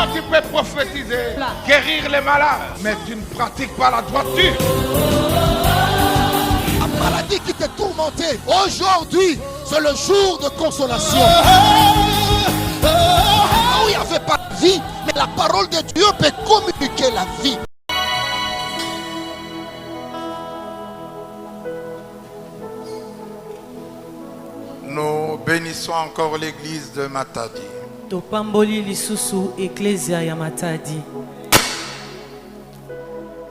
Toi, tu peux prophétiser, guérir les malades, mais tu ne pratiques pas la droiture. La maladie qui te tourmentait, aujourd'hui, c'est le jour de consolation. Où il n'y avait pas de vie, mais la parole de Dieu peut communiquer la vie. Nous bénissons encore l'église de Matadi.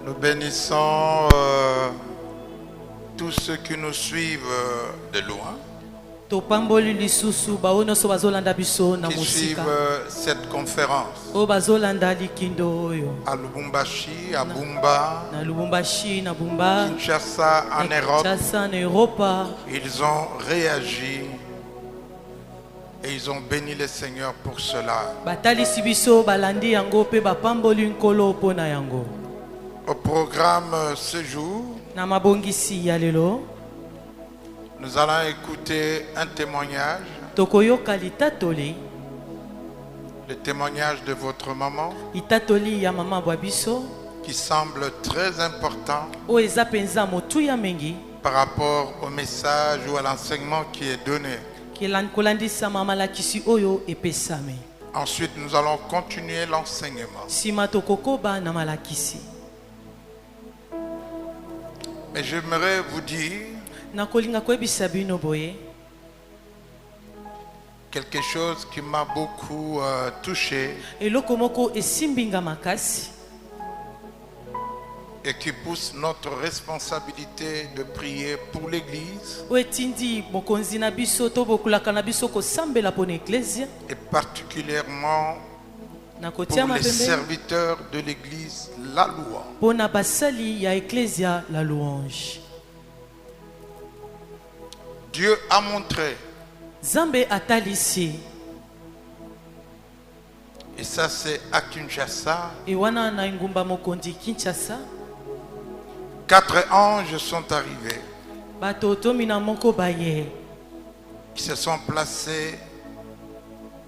Nous bénissons tous ceux qui nous suivent de loin, qui suivent cette conférence à Lubumbashi, à Bumba, Kinshasa, en Europe. Ils ont réagi et ils ont béni le Seigneur pour cela. Au programme ce jour, nous allons écouter un témoignage, le témoignage de votre maman, qui semble très important par rapport au message ou à l'enseignement qui est donné. Ensuite, nous allons continuer l'enseignement. Mais j'aimerais vous dire quelque chose qui m'a beaucoup touché et qui pousse notre responsabilité de prier pour l'Église et particulièrement pour les serviteurs de l'Église, la louange. Dieu a montré, et ça c'est à Kinshasa, 4 anges sont arrivés qui se sont placés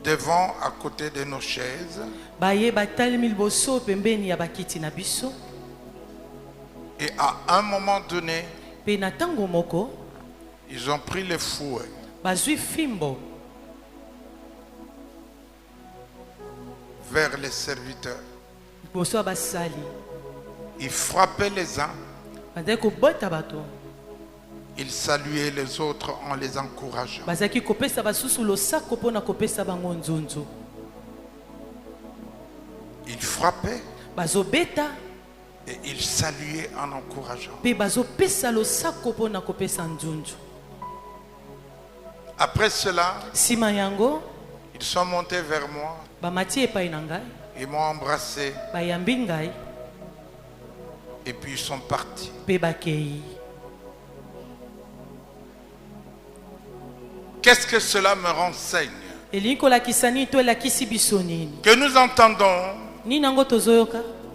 devant, à côté de nos chaises, et à un moment donné ils ont pris les fouets vers les serviteurs. Ils frappaient les uns, ils saluaient les autres en les encourageant. Ils frappaient et ils saluaient en encourageant. Après cela, ils sont montés vers moi, ils m'ont embrassé et puis ils sont partis. Qu'est-ce que cela me renseigne? Que nous entendons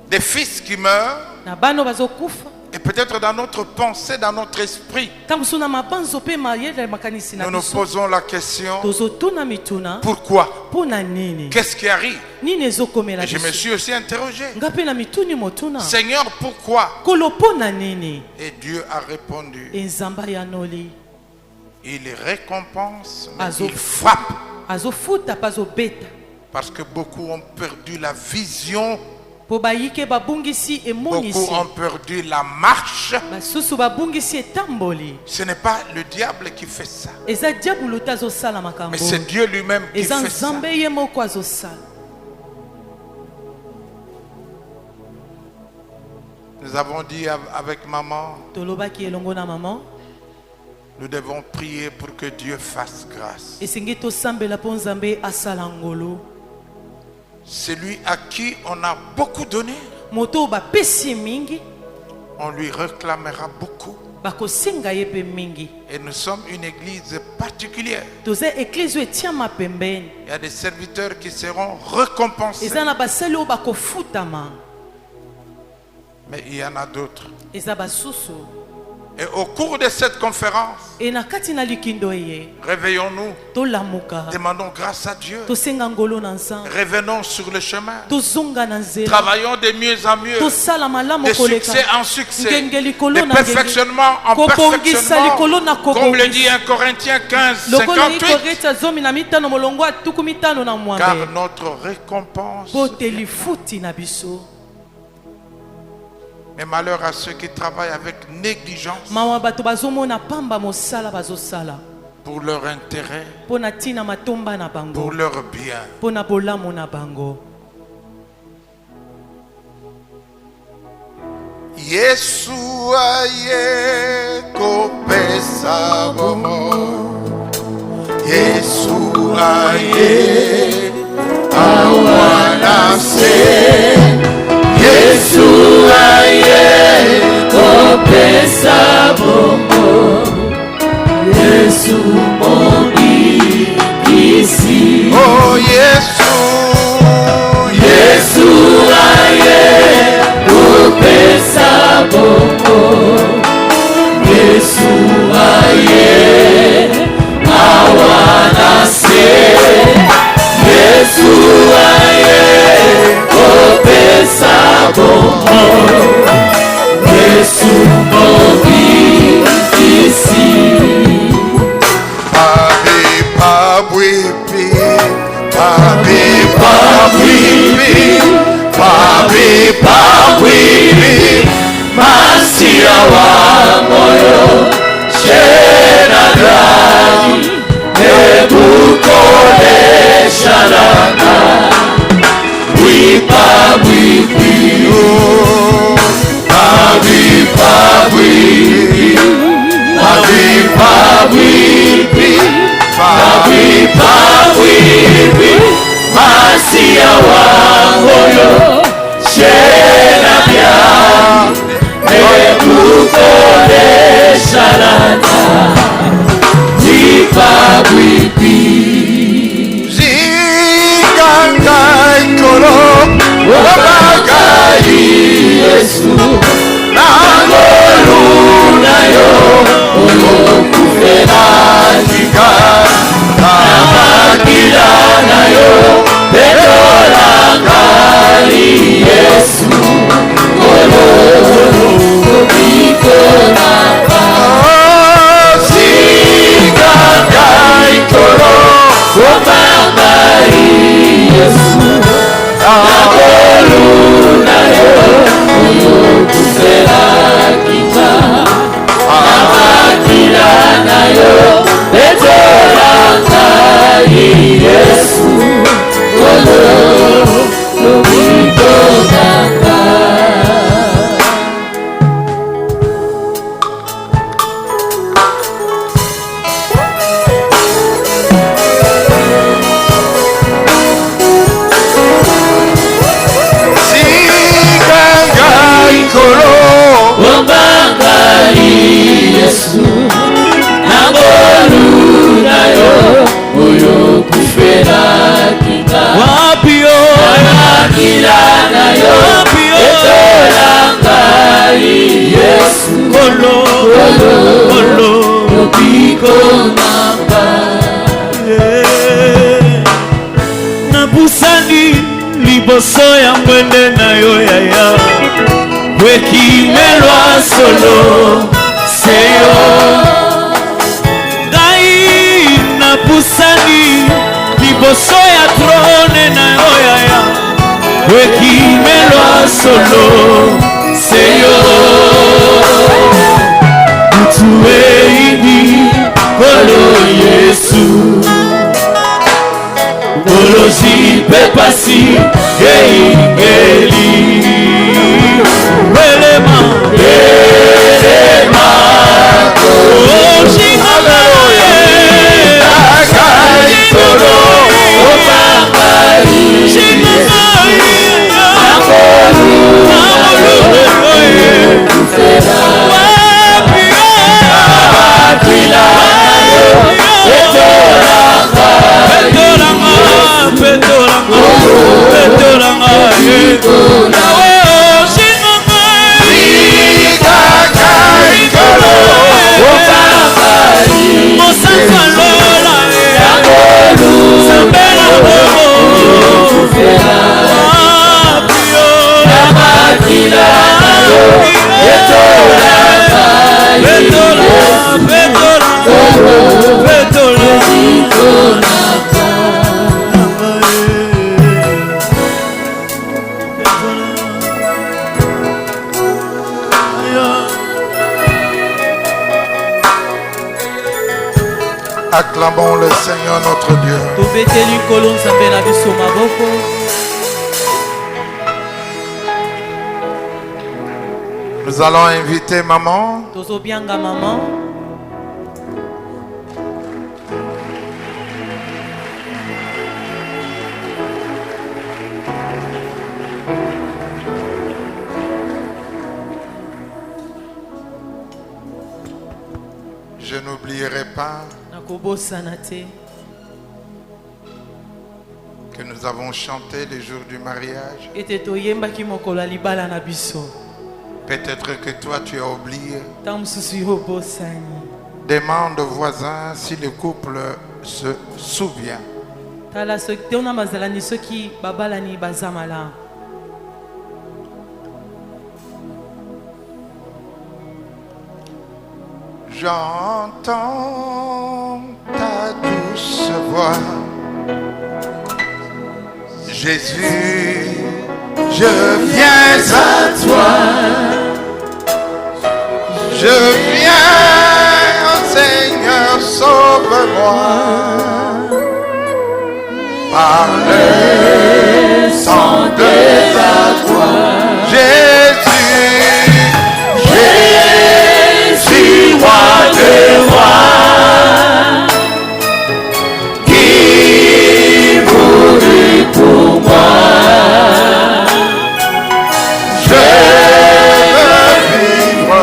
des fils qui meurent, et peut-être dans notre pensée, dans notre esprit, nous nous posons la question: pourquoi? Qu'est-ce qui arrive? Et je me suis aussi interrogé: Seigneur, pourquoi? Et Dieu a répondu: il récompense, mais il frappe. Parce que beaucoup ont perdu la vision, beaucoup ont perdu la marche. Ce n'est pas le diable qui fait ça, mais c'est Dieu lui-même qui fait ça. Nous avons dit avec maman, nous devons prier pour que Dieu fasse grâce. Celui à qui on a beaucoup donné, on lui réclamera beaucoup. Et nous sommes une église particulière. Il y a des serviteurs qui seront récompensés, mais il y en a d'autres. Et au cours de cette conférence, réveillons-nous, demandons grâce à Dieu, revenons sur le chemin, travaillons de mieux en mieux, de succès en succès, de perfectionnement en perfectionnement, comme le dit 1 Corinthiens 15, 58, car notre récompense. Mais malheur à ceux qui travaillent avec négligence pour leur intérêt, pour leur bien. Yesu aye kopesa bomo, Yesu aye awanase, Yesu aye kopesa bomo, Yesu mobi kisi. Oh Yesu, Yesu aye kopesa bomo, Yesu aye awanase, Yesu aye kopesa bomo, Yesu mobi kisi. Papi pabwipi, papi pabwipi, papi pabwipi, masia wa moyo shena gani nebukole sharaka. Pabwipi, papi pabwipi, papi pabwipi, papi pabwipi, masia wa moyo shena gani nebukole sharaka. Pabwipi Wabagai Yesu Nangoluna yo Olokufena Nika Namakila na yo Betolakai Yesu Olokufena Sigagai koro Wabagai Yesu Nangoluna yo Olokufena kita Namakila na yo Betolakai Yesu Olokufena. Yesu Nangoluna yo Olokufena kita Wapio Namakila na yo Betolakai Yesu Olokufena Nabusani liboso ya mwende na yo yaya Wekimelwa solo Seyo Gai na pusani liboso ya trone na oyaya Wekimelwa solo Seyo Utuweini Kolo Yesu Kolo jipe pasi Geingeli Welema Petolanga Acclamons le Seigneur notre Dieu. Nous allons inviter maman. Je n'oublierai pas que nous avons chanté le jour du mariage. Peut-être que toi tu as oublié. Demande aux voisins si le couple se souvient. J'entends ta douce voix, Jésus, je viens à toi, je viens, Seigneur, sauve-moi, par le sang de ta croix, Jésus, roi de rois, qui mourut pour moi. Je veux vivre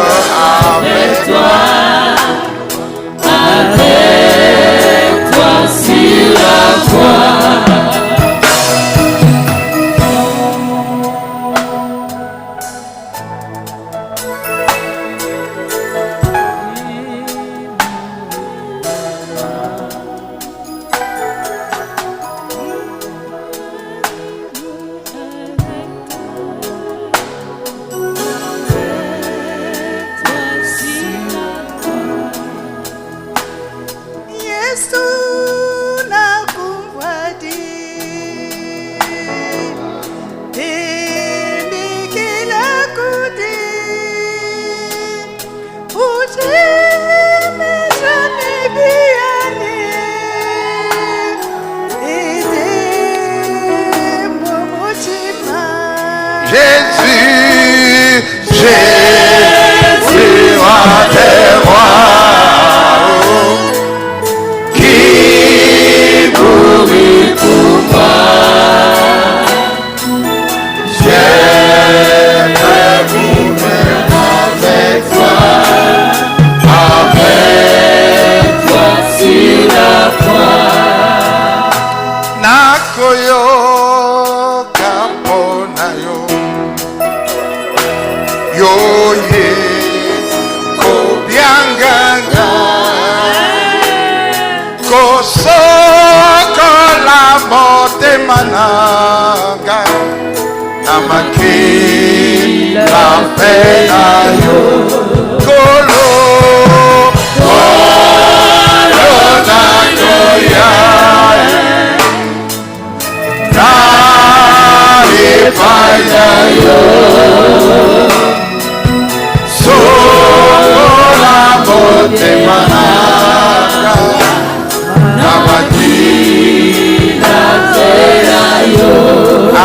avec toi sur la croix.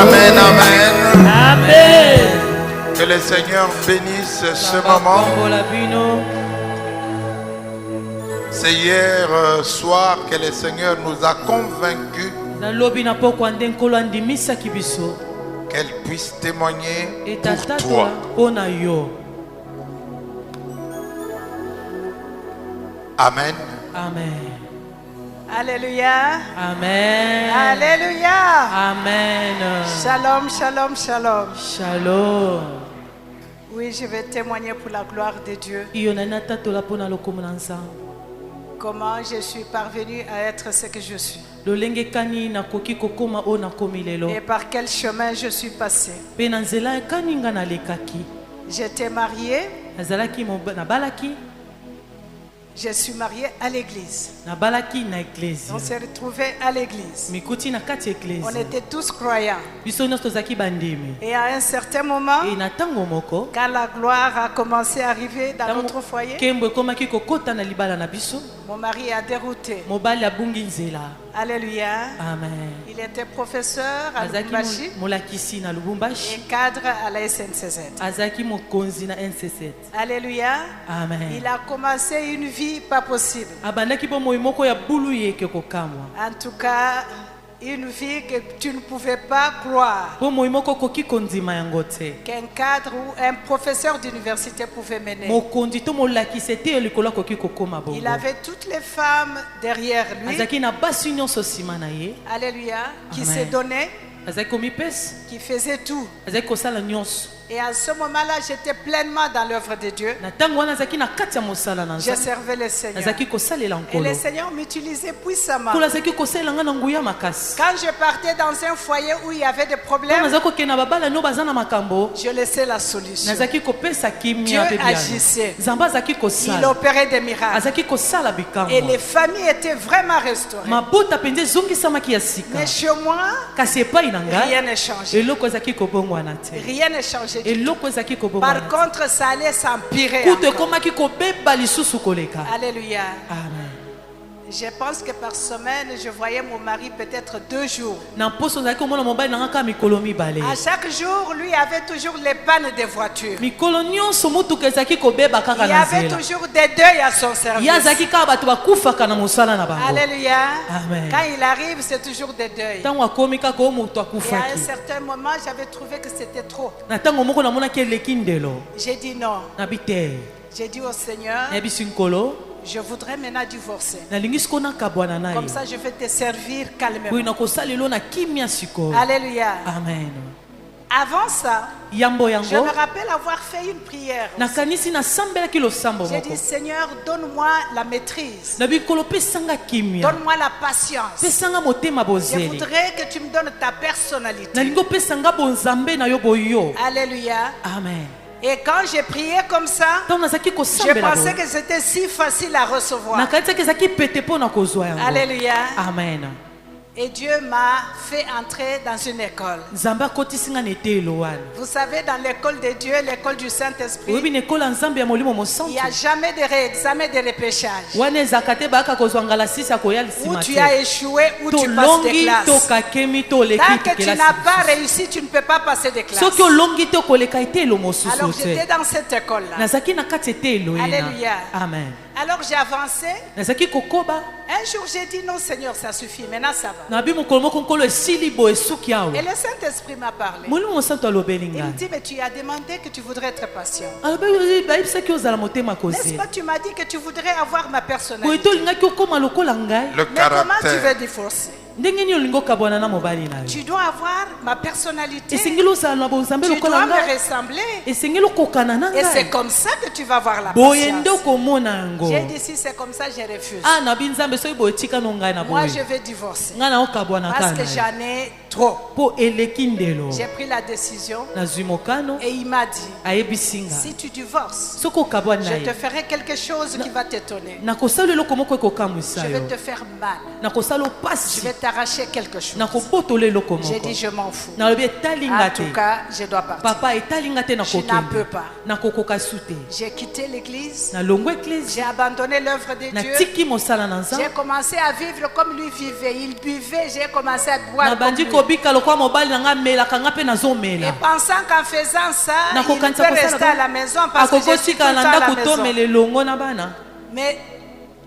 Amen, amen. Amen. Que le Seigneur bénisse ce moment. C'est hier soir que le Seigneur nous a convaincus qu'elle puisse témoigner pour toi. Amen. Amen. Alléluia. Amen. Alléluia. Amen. Shalom, shalom, shalom. Shalom. Oui, je vais témoigner pour la gloire de Dieu. Comment je suis parvenue à être ce que je suis. Et par quel chemin je suis passé. J'étais mariée. Je suis mariée à l'église. On s'est retrouvés à l'église. On était tous croyants. Et à un certain moment, quand la gloire a commencé à arriver dans notre foyer, mon mari a dérouté. Alléluia. Amen. Il était professeur à Lubumbashi et cadre à la SNCZ. Alléluia. Amen. Il a commencé une vie pas possible. En tout cas, une vie que tu ne pouvais pas croire qu'un cadre ou un professeur d'université pouvait mener. Il avait toutes les femmes derrière lui. Alléluia. Qui se donnaient, qui faisaient tout. Et à ce moment-là, j'étais pleinement dans l'œuvre de Dieu. Je servais le Seigneur. Et le Seigneur m'utilisait puissamment. Quand je partais dans un foyer où il y avait des problèmes, je laissais la solution. Dieu agissait. Il opérait des miracles. Et les familles étaient vraiment restaurées. Mais chez moi, rien n'a changé. Rien n'a changé. Par contre, ça allait s'empirer. Alléluia. Amen. Je pense que par semaine, je voyais mon mari peut-être 2 jours. À chaque jour, lui avait toujours les pannes des voitures. Il y avait toujours des deuils à son service. Alléluia. Amen. Quand il arrive, c'est toujours des deuils. Et à un certain moment, j'avais trouvé que c'était trop. J'ai dit non. J'ai dit au Seigneur, je voudrais maintenant divorcer. Comme ça, je vais te servir calmement. Alléluia. Amen. Avant ça, je me rappelle avoir fait une prière. J'ai dit, Seigneur, donne-moi la maîtrise. Donne-moi la patience. Je voudrais que tu me donnes ta personnalité. Alléluia. Amen. Et quand j'ai prié comme ça, je pensais que c'était si facile à recevoir. Alléluia. Amen. Et Dieu m'a fait entrer dans une école. Vous savez, dans l'école de Dieu, l'école du Saint-Esprit, il n'y a jamais de réexamen, de repêchage. Où tu as échoué, où tu passes des classes. Tant que tu n'as pas réussi, tu ne peux pas passer des classes. Alors j'étais dans cette école-là. Alléluia. Amen. Alors j'ai avancé. Un jour j'ai dit non Seigneur, ça suffit, maintenant ça va. Et le Saint-Esprit m'a parlé. Il me dit, mais tu as demandé que tu voudrais être patient. N'est-ce pas, tu m'as dit que tu voudrais avoir ma personnalité. Le mais comment tu veux divorcer? Tu dois avoir ma personnalité. Tu dois me ressembler. Et c'est comme ça que tu vas avoir la patience. J'ai dit, si c'est comme ça, je refuse. Moi, je vais divorcer. Parce que j'en ai trop. J'ai pris la décision. Et il m'a dit, si tu divorces, je te ferai quelque chose qui va t'étonner. Je vais te faire mal. Je vais t'arracher quelque chose. J'ai dit, je m'en fous. En tout cas, je dois partir. Je n'en peux pas. J'ai quitté l'église. J'ai abandonné l'œuvre de Dieu. J'ai commencé à vivre comme lui vivait. Il buvait, j'ai commencé à boire comme lui. Et pensant qu'en faisant ça, il peut rester à la maison parce que je suis tout le temps à la maison. Mais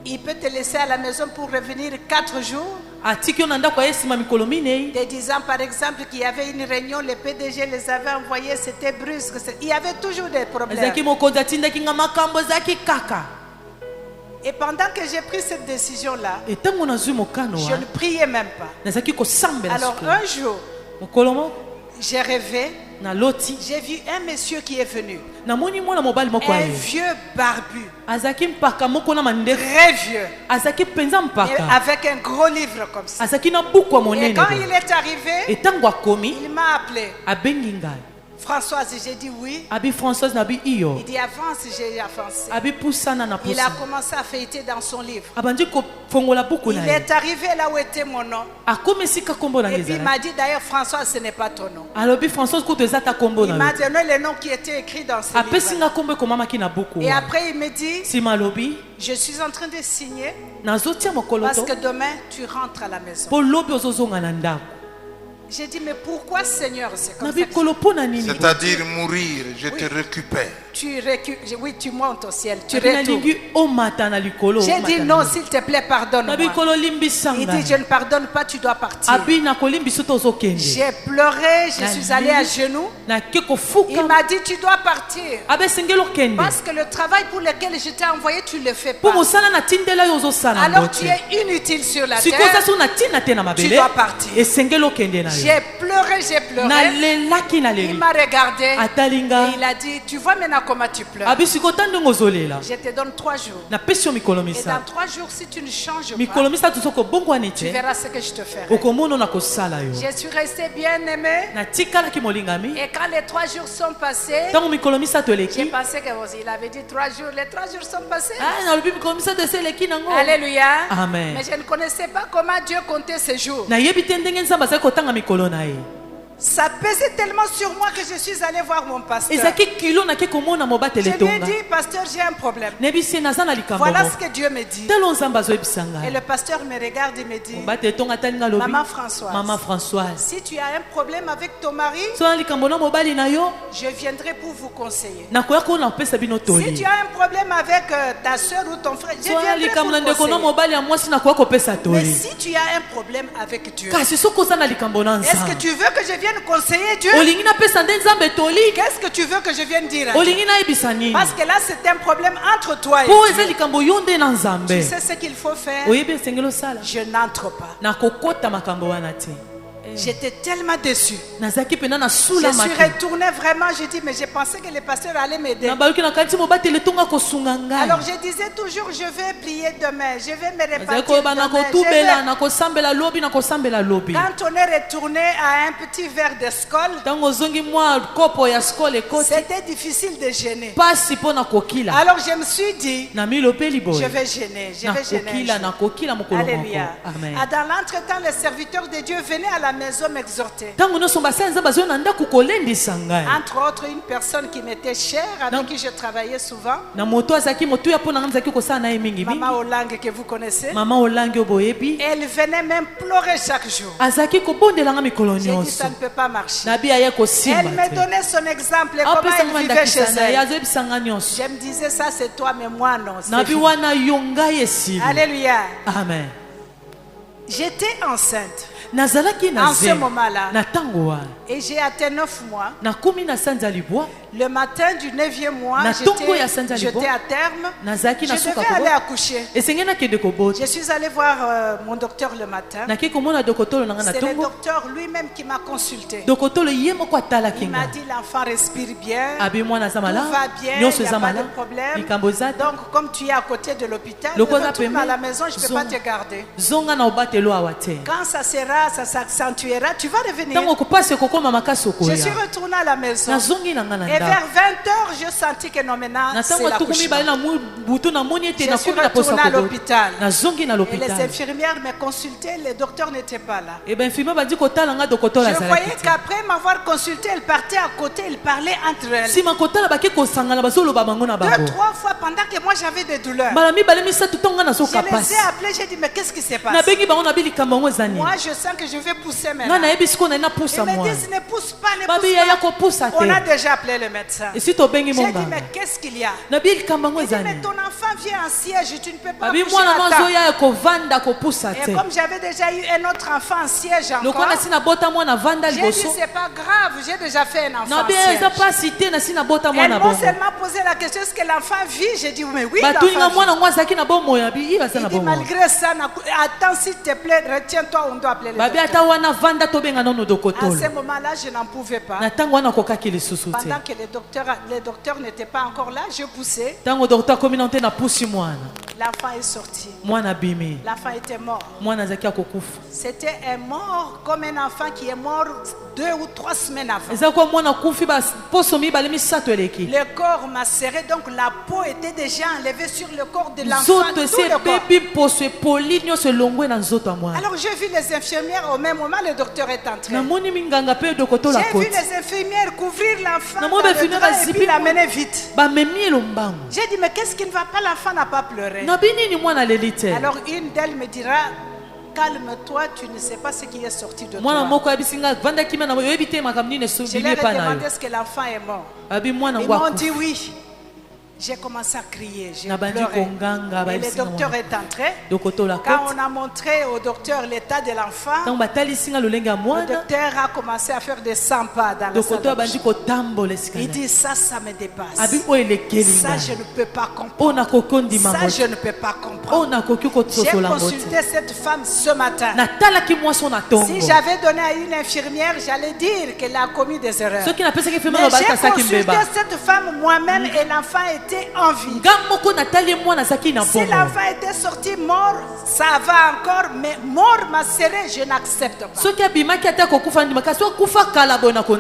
il peut te laisser à la maison pour revenir 4 jours. Te disant par exemple qu'il y avait une réunion, le PDG les avait envoyés, c'était brusque. Il y avait toujours des problèmes. Et pendant que j'ai pris cette décision-là, je ne priais même pas. Alors un jour, j'ai rêvé. J'ai vu un monsieur qui est venu. Un vieux barbu. Très vieux. Avec un gros livre comme ça. Et quand il est arrivé, il m'a appelé. Françoise, j'ai dit oui. Abi Françoise nabi iyo. Il dit avance, j'ai avancé. Abi poussana na poussa. Il a commencé à feuilleter dans son livre. Abandi ko fongola buku na. Il est arrivé là où était mon nom. Akomesika kombo na ngezala. Et puis il m'a dit d'ailleurs Françoise, ce n'est pas ton nom. Alors bi Françoise ko tezata kombo na. Il m'a donné le nom qui était écrit dans ce livre. Apesinga kombo ko mama ki na buku. Et après il me dit si malobi je suis en train de signer. Nazotia mokolo parce que demain tu rentres à la maison. Po lobi ozozonga na ndako. J'ai dit, mais pourquoi Seigneur, c'est comme ça? C'est-à-dire mourir, je te récupère. Oui, tu montes au ciel, tu retournes. J'ai dit non, s'il te plaît, pardonne-moi. Il dit, je ne pardonne pas, tu dois partir. J'ai pleuré, je suis allée à genoux. Il m'a dit, tu dois partir. Parce que le travail pour lequel je t'ai envoyé, tu ne le fais pas. Alors tu es inutile sur la terre. Tu dois partir. J'ai pleuré. Il m'a regardé et il a dit, tu vois maintenant comment tu pleures. Je te donne 3 jours. Et dans 3 jours, si tu ne changes pas, tu verras ce que je te ferai. Je suis restée bien aimée. Et quand les 3 jours sont passés, j'ai pensé qu'il avait dit 3 jours. Les 3 jours sont passés. Alléluia. Amen. Mais je ne connaissais pas comment Dieu comptait ces jours. Ça pesait tellement sur moi que je suis allée voir mon pasteur. Je lui ai dit, pasteur, j'ai un problème. Voilà ce que Dieu me dit. Et le pasteur me regarde et me dit, Maman Françoise, si tu as un problème avec ton mari, je viendrai pour vous conseiller. Si tu as un problème avec ta soeur ou ton frère, je viendrai pour vous conseiller. Mais si tu as un problème avec Dieu, est-ce que tu veux que je vienne conseiller Dieu? Qu'est-ce que tu veux que je vienne dire à Dieu? Parce que là c'est un problème entre toi et Dieu. Tu sais ce qu'il faut faire? Je n'entre pas. J'étais tellement déçue. Je suis retournée vraiment, je dis, mais j'ai pensé que le pasteur allait m'aider. Alors je disais toujours, je vais prier demain, je vais me répartir demain. Quand on est retourné à un petit verre de Skol, c'était difficile de gêner. Alors je me suis dit, je vais gêner. Alléluia. Dans l'entretemps, les serviteurs de Dieu venaient à la maison m'exhorter. Entre autres, une personne qui m'était chère, avec qui je travaillais souvent. Maman Olang, que vous connaissez. Elle venait même pleurer chaque jour. J'ai dit, ça ne peut pas marcher. Elle me donnait son exemple et comment elle vivait chez elle. Je me disais, ça c'est toi, mais moi non. Alléluia. Amen. J'étais enceinte. En ce moment-là, et j'ai atteint 9 mois. Le matin du 9e mois, j'étais à terme. Je devais aller accoucher. Je suis allée voir mon docteur le matin. C'est le docteur lui-même qui m'a consulté. Il m'a dit l'enfant respire bien, tout va bien, il n'y a pas de problème. Donc comme tu es à côté de l'hôpital, retourne à la maison, je ne peux pas te garder. Quand ça sera, ça s'accentuera, tu vas revenir. Je suis retournée à la maison. Et vers 20h, je sentis que non, maintenant, c'est l'accouchement. Je suis retournée à l'hôpital. Et les infirmières me consultaient, le docteur n'était pas là. Je voyais qu'après m'avoir consulté, elle partait à côté, elle parlait entre elles. 2-3 fois pendant que moi j'avais des douleurs. Je les ai appelés, j'ai dit, mais qu'est-ce qui s'est passé? Moi, je sens que je vais pousser maintenant. Ils me disent, ne pousse pas, ne pousse pas. On a déjà appelé le médecin. J'ai dit, mais qu'est-ce qu'il y a? Il dit, mais ton enfant vient en siège, tu ne peux pas pousser à temps. Et comme j'avais déjà eu un autre enfant en siège encore, j'ai dit, c'est pas grave, j'ai déjà fait un enfant en siège. Elles m'ont seulement posé la question, est-ce que l'enfant vit? J'ai dit, mais oui, l'enfant vit. Il dit, malgré ça, attends s'il te plaît, retiens-toi, on doit appeler le docteur. À ce moment-là, je n'en pouvais pas. Pendant que les docteurs n'étaient pas encore là, je poussais. L'enfant est sorti. L'enfant était mort. C'était un mort comme un enfant qui est mort 2 ou 3 semaines avant. Le corps m'a serré, donc la peau était déjà enlevée sur le corps de l'enfant. Alors j'ai vu les infirmières au même moment, le docteur est entré. J'ai vu les infirmières couvrir l'enfant dans le drap et puis l'amener vite. J'ai dit, mais qu'est-ce qui ne va pas? L'enfant n'a pas pleuré. Alors une d'elles me dira, calme-toi, tu ne sais pas ce qui est sorti de toi. Je leur ai demandé est-ce que l'enfant est mort. Ils m'ont dit oui. J'ai commencé à crier, j'ai pleuré. Et le docteur est entré. Quand on a montré au docteur l'état de l'enfant, le docteur a commencé à faire des 100 pas dans la salle. Il dit ça me dépasse. Ça je ne peux pas comprendre. Ça je ne peux pas comprendre. J'ai consulté cette femme ce matin. Si j'avais donné à une infirmière, j'allais dire qu'elle a commis des erreurs. Mais j'ai consulté cette femme moi-même et l'enfant était en vie. Si l'enfant était sorti mort, ça va encore, mais mort m'a serré, je n'accepte pas.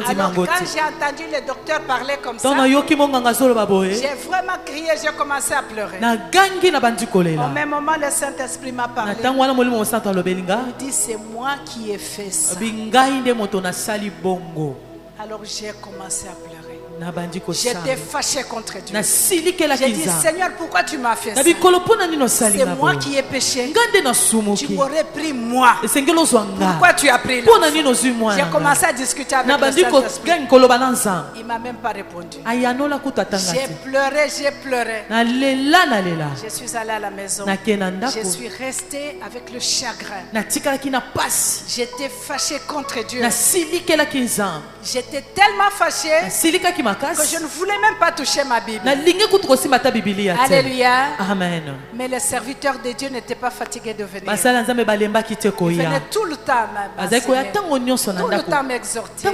Alors quand j'ai entendu le docteur parler comme ça, j'ai vraiment crié, j'ai commencé à pleurer. Au même moment, le Saint-Esprit m'a parlé. Il dit, c'est moi qui ai fait ça. Alors j'ai commencé à pleurer. J'étais fâché contre Dieu. J'ai dit, Seigneur, pourquoi tu m'as fait ça? C'est moi qui ai péché. Tu m'aurais pris moi. Pourquoi tu as pris l'enfant? J'ai commencé à discuter avec le Saint-Esprit. Il ne m'a même pas répondu. J'ai pleuré. Je suis allée à la maison. Je suis restée avec le chagrin. J'étais fâché contre Dieu. J'étais tellement fâché que je ne voulais même pas toucher ma Bible. Alléluia. Amen. Mais les serviteurs de Dieu n'étaient pas fatigués de venir. Ils venaient tout le temps m'enseigner, tout le temps m'exhorter.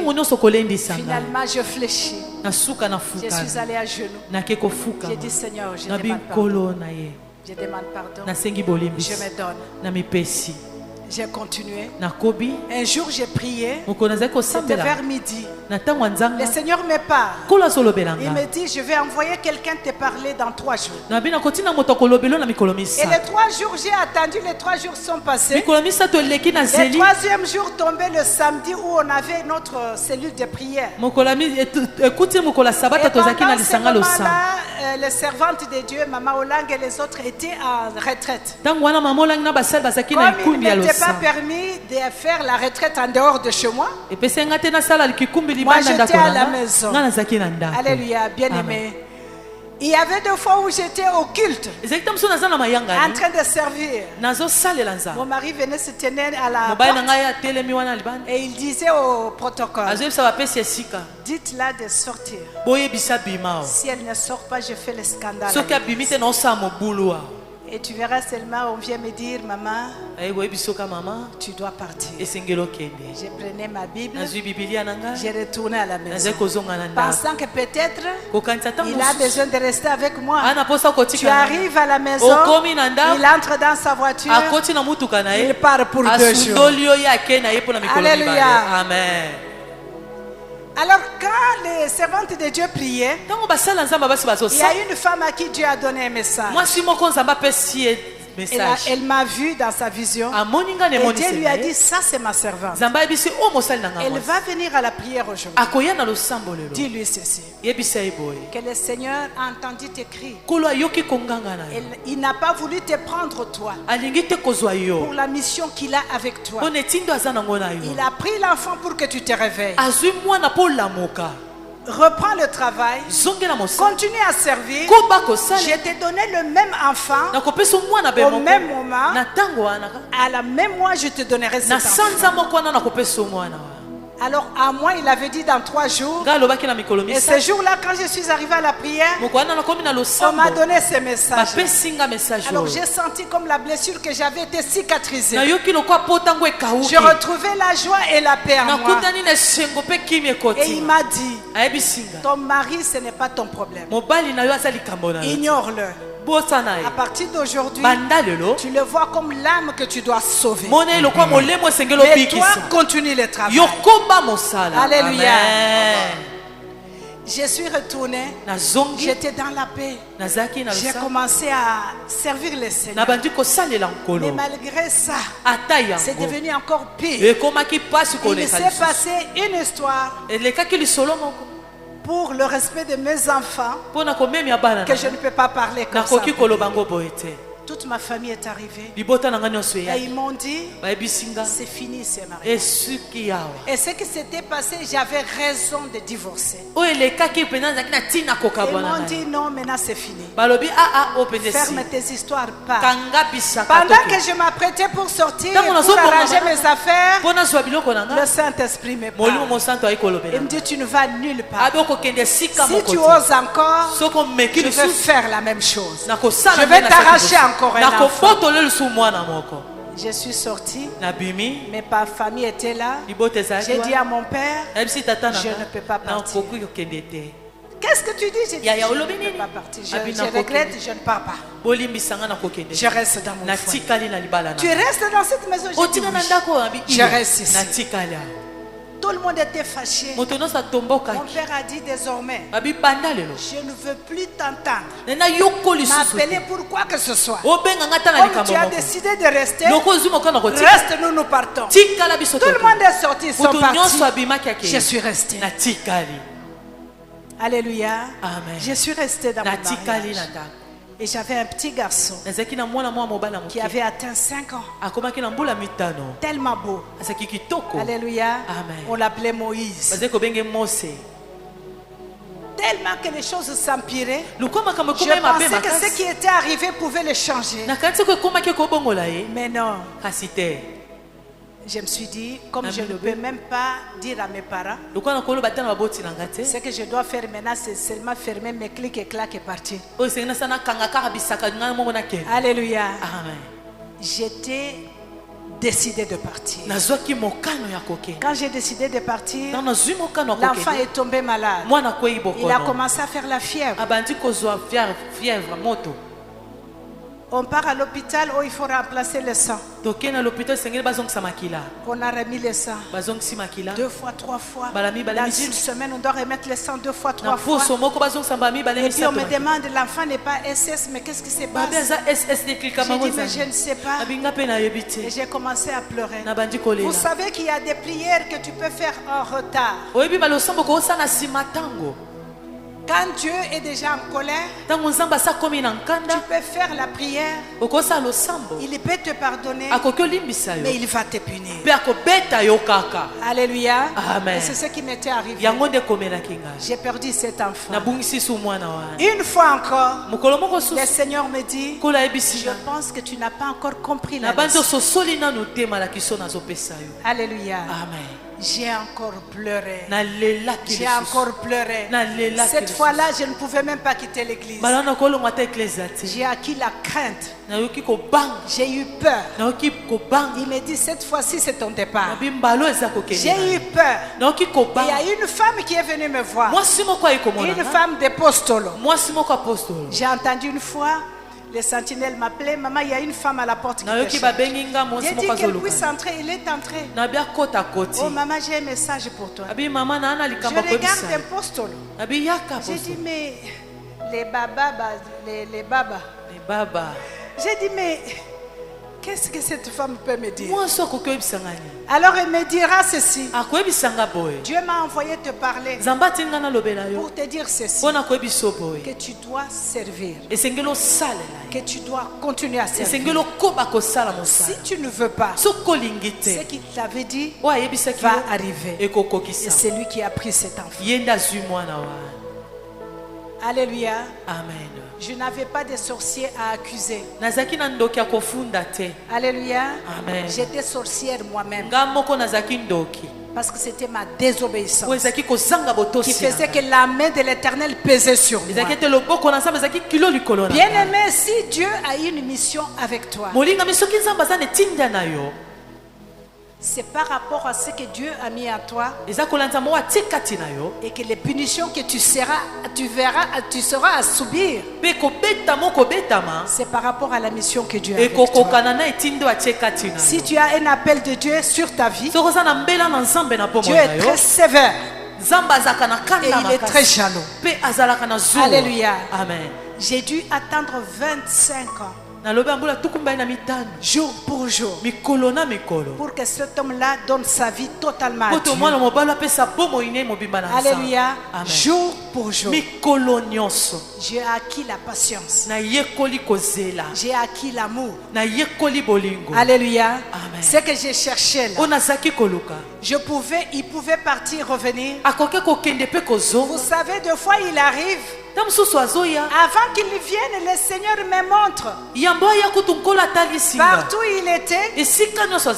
Finalement, je fléchis. Je suis allée à genoux. J'ai dit, Seigneur, je demande pardon. Je demande pardon. Je me donne. J'ai continué. Un jour, j'ai prié. C'était vers midi. Le Seigneur me parle. Il me dit, je vais envoyer quelqu'un te parler dans 3 jours. Et les 3 jours, j'ai attendu, les 3 jours sont passés. Le 3e jour tombait le samedi où on avait notre cellule de prière. Et pendant ce moment-là, les servantes de Dieu, Maman Olang et les autres étaient en retraite. Comme il n'était pas permis de faire la retraite en dehors de chez moi, moi j'étais à la maison. Alléluia, bien-aimé. Il y avait 2 fois où j'étais au culte, en train de servir. Mon mari venait se tenir à la porte et il disait au protocole, dites-la de sortir. Si elle ne sort pas, je fais le scandale. Et tu verras seulement, on vient me dire, maman, tu dois partir. Je prenais ma Bible, j'ai retourné à la maison, pensant que peut-être il a besoin de rester avec moi. Tu arrives à la maison, il entre dans sa voiture, il part pour 2 jours. Alléluia. Amen. Alors quand les servantes de Dieu priaient, il y a une femme à qui Dieu a donné un message. Elle m'a vu dans sa vision. Et Dieu lui a dit, ça c'est ma servante. Elle va venir à la prière aujourd'hui. Dis-lui ceci, que le Seigneur a entendu tes cris. Il n'a pas voulu te prendre toi pour la mission qu'il a avec toi. Il a pris l'enfant pour que tu te réveilles. Reprends le travail, continue à servir. Je t'ai donné le même enfant au même moment. À la même mois, je te donnerai cet enfant. Alors à moi il avait dit dans 3 jours. Et ce jour-là quand je suis arrivée à la prière, on m'a donné ce message. Alors j'ai senti comme la blessure que j'avais été cicatrisée. Je retrouvais la joie et la paix en moi. Et il m'a dit, ton mari ce n'est pas ton problème. Ignore-le. À partir d'aujourd'hui, tu le vois comme l'âme que tu dois sauver. Mais toi, continue le travail. Alléluia. Je suis retournée. J'étais dans la paix. J'ai commencé à servir le Seigneur. Mais malgré ça, c'est devenu encore pire. Il s'est passé une histoire pour le respect de mes enfants que je ne peux pas parler comme ça. Toute ma famille est arrivée et ils m'ont dit c'est fini ce mariage. Et ce qui s'était passé, j'avais raison de divorcer. Ils m'ont dit non, maintenant c'est fini. Ferme tes histoires pas. Pendant que je m'apprêtais pour sortir et pour arranger mes affaires, le Saint-Esprit me parle. Il me dit tu ne vas nulle part. Si tu oses encore, je vais faire la même chose. Je vais t'arracher encore. Je suis sortie, mais ma famille était là. J'ai dit à mon père, je ne peux pas partir. Qu'est-ce que tu dis? J'ai dit, je ne peux pas partir. Je regrette, je ne pars pas. Je reste dans mon foyer. Tu restes dans cette maison? J'ai dit, oui. Je reste ici. Tout le monde était fâché. Mon père a dit désormais, je ne veux plus t'entendre m'appeler pour quoi que ce soit. Comme tu as décidé de rester, reste, nous partons. Tout le monde est sorti, ils sont partis. Je suis restée. Alléluia. Je suis restée dans mon mariage. Et j'avais un petit garçon qui avait atteint 5 ans. Tellement beau. Alléluia. On l'appelait Moïse. Tellement que les choses s'empiraient, je pensais que ce qui était arrivé pouvait le changer. Mais non. Je me suis dit, comme je ne peux même pas dire à mes parents, ce que je dois faire maintenant, c'est seulement fermer mes clics et claques et partir. Alléluia. J'étais décidé de partir. Quand j'ai décidé de partir, l'enfant est tombé malade. Il a commencé à faire la fièvre. On part à l'hôpital où il faut remplacer le sang. On a remis le sang 2 fois, 3 fois. Dans une semaine, on doit remettre le sang 2 fois, 3 fois. Et puis on me demande, l'enfant n'est pas SS, mais qu'est-ce qui se passe? J'ai dit, mais je ne sais pas. Et j'ai commencé à pleurer. Vous savez qu'il y a des prières que tu peux faire en retard. Quand Dieu est déjà en colère, tu peux faire la prière. Il peut te pardonner, mais il va te punir. Alléluia. C'est ce qui m'était arrivé. J'ai perdu cet enfant. Une fois encore, le Seigneur me dit, je pense que tu n'as pas encore compris la leçon. Alléluia. J'ai encore pleuré. J'ai encore pleuré. Cette fois-là, je ne pouvais même pas quitter l'église. J'ai acquis la crainte. J'ai eu peur. Il me dit, cette fois-ci, c'est ton départ. J'ai eu peur. Il y a une femme qui est venue me voir. Une femme d'apostolo. J'ai entendu une fois, les sentinelles m'appelaient, maman, il y a une femme à la porte qui te cherche. J'ai dit qu'elle puisse entrer, il est entré. Oh maman, j'ai un message pour toi. Je regarde un postolo. J'ai dit, mais les babas. J'ai dit, mais qu'est-ce que cette femme peut me dire? Alors elle me dira ceci. Dieu m'a envoyé te parler pour te dire ceci, que tu dois servir, que tu dois continuer à servir. Si tu ne veux pas, ce qu'il t'avait dit va arriver. Et c'est lui qui a pris cet enfant. Alléluia. Amen. Je n'avais pas de sorcier à accuser. Alléluia. Amen. J'étais sorcière moi-même. Parce que c'était ma désobéissance qui faisait que la main de l'Éternel pesait sur moi. Bien-aimé, si Dieu a une mission avec toi, c'est par rapport à ce que Dieu a mis à toi et que les punitions que tu seras à subir, c'est par rapport à la mission que Dieu a avec toi. Si tu as un appel de Dieu sur ta vie, Dieu est très sévère et il est très jaloux. Alléluia. J'ai dû attendre 25 ans, jour pour jour, pour que cet homme-là donne sa vie totalement à Dieu. Alléluia. Jour pour jour, j'ai acquis la patience, j'ai acquis l'amour. Alléluia. Ce que j'ai cherché là, il pouvait partir, revenir. Vous savez, des fois il arrive, avant qu'il vienne, le Seigneur me montre partout où il était,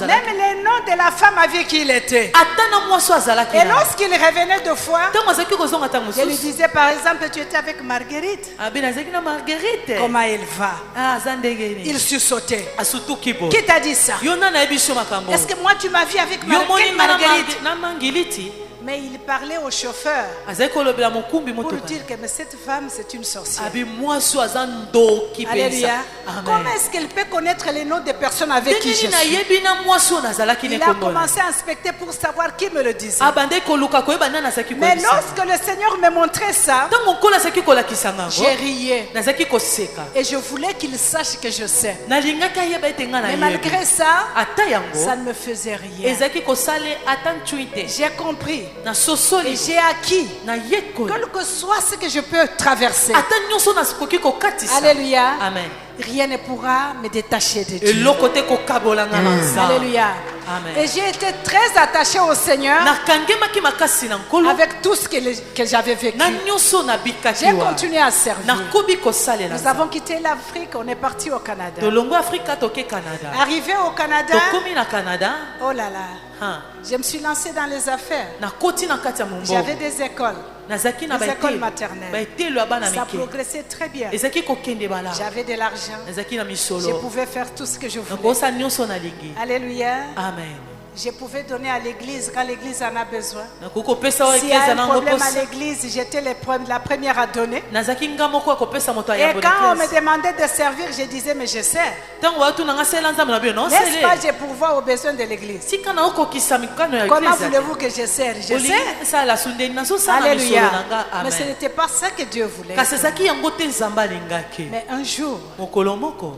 même le nom de la femme avec qui il était. Et lorsqu'il revenait deux fois, je lui disais par exemple, tu étais avec Marguerite, comment elle va? Il sursautait. Qui t'a dit ça? Est-ce que moi tu m'as vu avec Marguerite? Mais il parlait au chauffeur pour dire que mais cette femme c'est une sorcière. Alléluia. Comment est-ce qu'elle peut connaître les noms des personnes avec qui je suis? Il a commencé à inspecter pour savoir qui me le disait. Mais lorsque le Seigneur me montrait ça, j'ai rié et je voulais qu'il sache que je sais. Mais malgré ça, ça ne me faisait rien. J'ai compris et j'ai acquis, quel que soit ce que je peux traverser, alléluia, amen, rien ne pourra me détacher de Dieu. Alléluia. Amen. Et j'ai été très attaché au Seigneur avec tout ce que j'avais vécu. J'ai continué à servir. Nous avons quitté l'Afrique, on est parti au Canada. Arrivé au Canada, oh là là, je me suis lancée dans les affaires. J'avais des écoles. Des écoles maternelles. Ça progressait très bien. J'avais de l'argent. Je pouvais faire tout ce que je voulais. Alléluia. Amen. Je pouvais donner à l'église quand l'église en a besoin. S'il y a un problème à l'église, j'étais la première à donner. Et quand on me demandait de servir, je disais mais je sais. N'est-ce pas, je pourvois aux besoins de l'église. Comment voulez-vous que je sers? Je sais. Alléluia. Mais ce n'était pas ça que Dieu voulait. Mais un jour,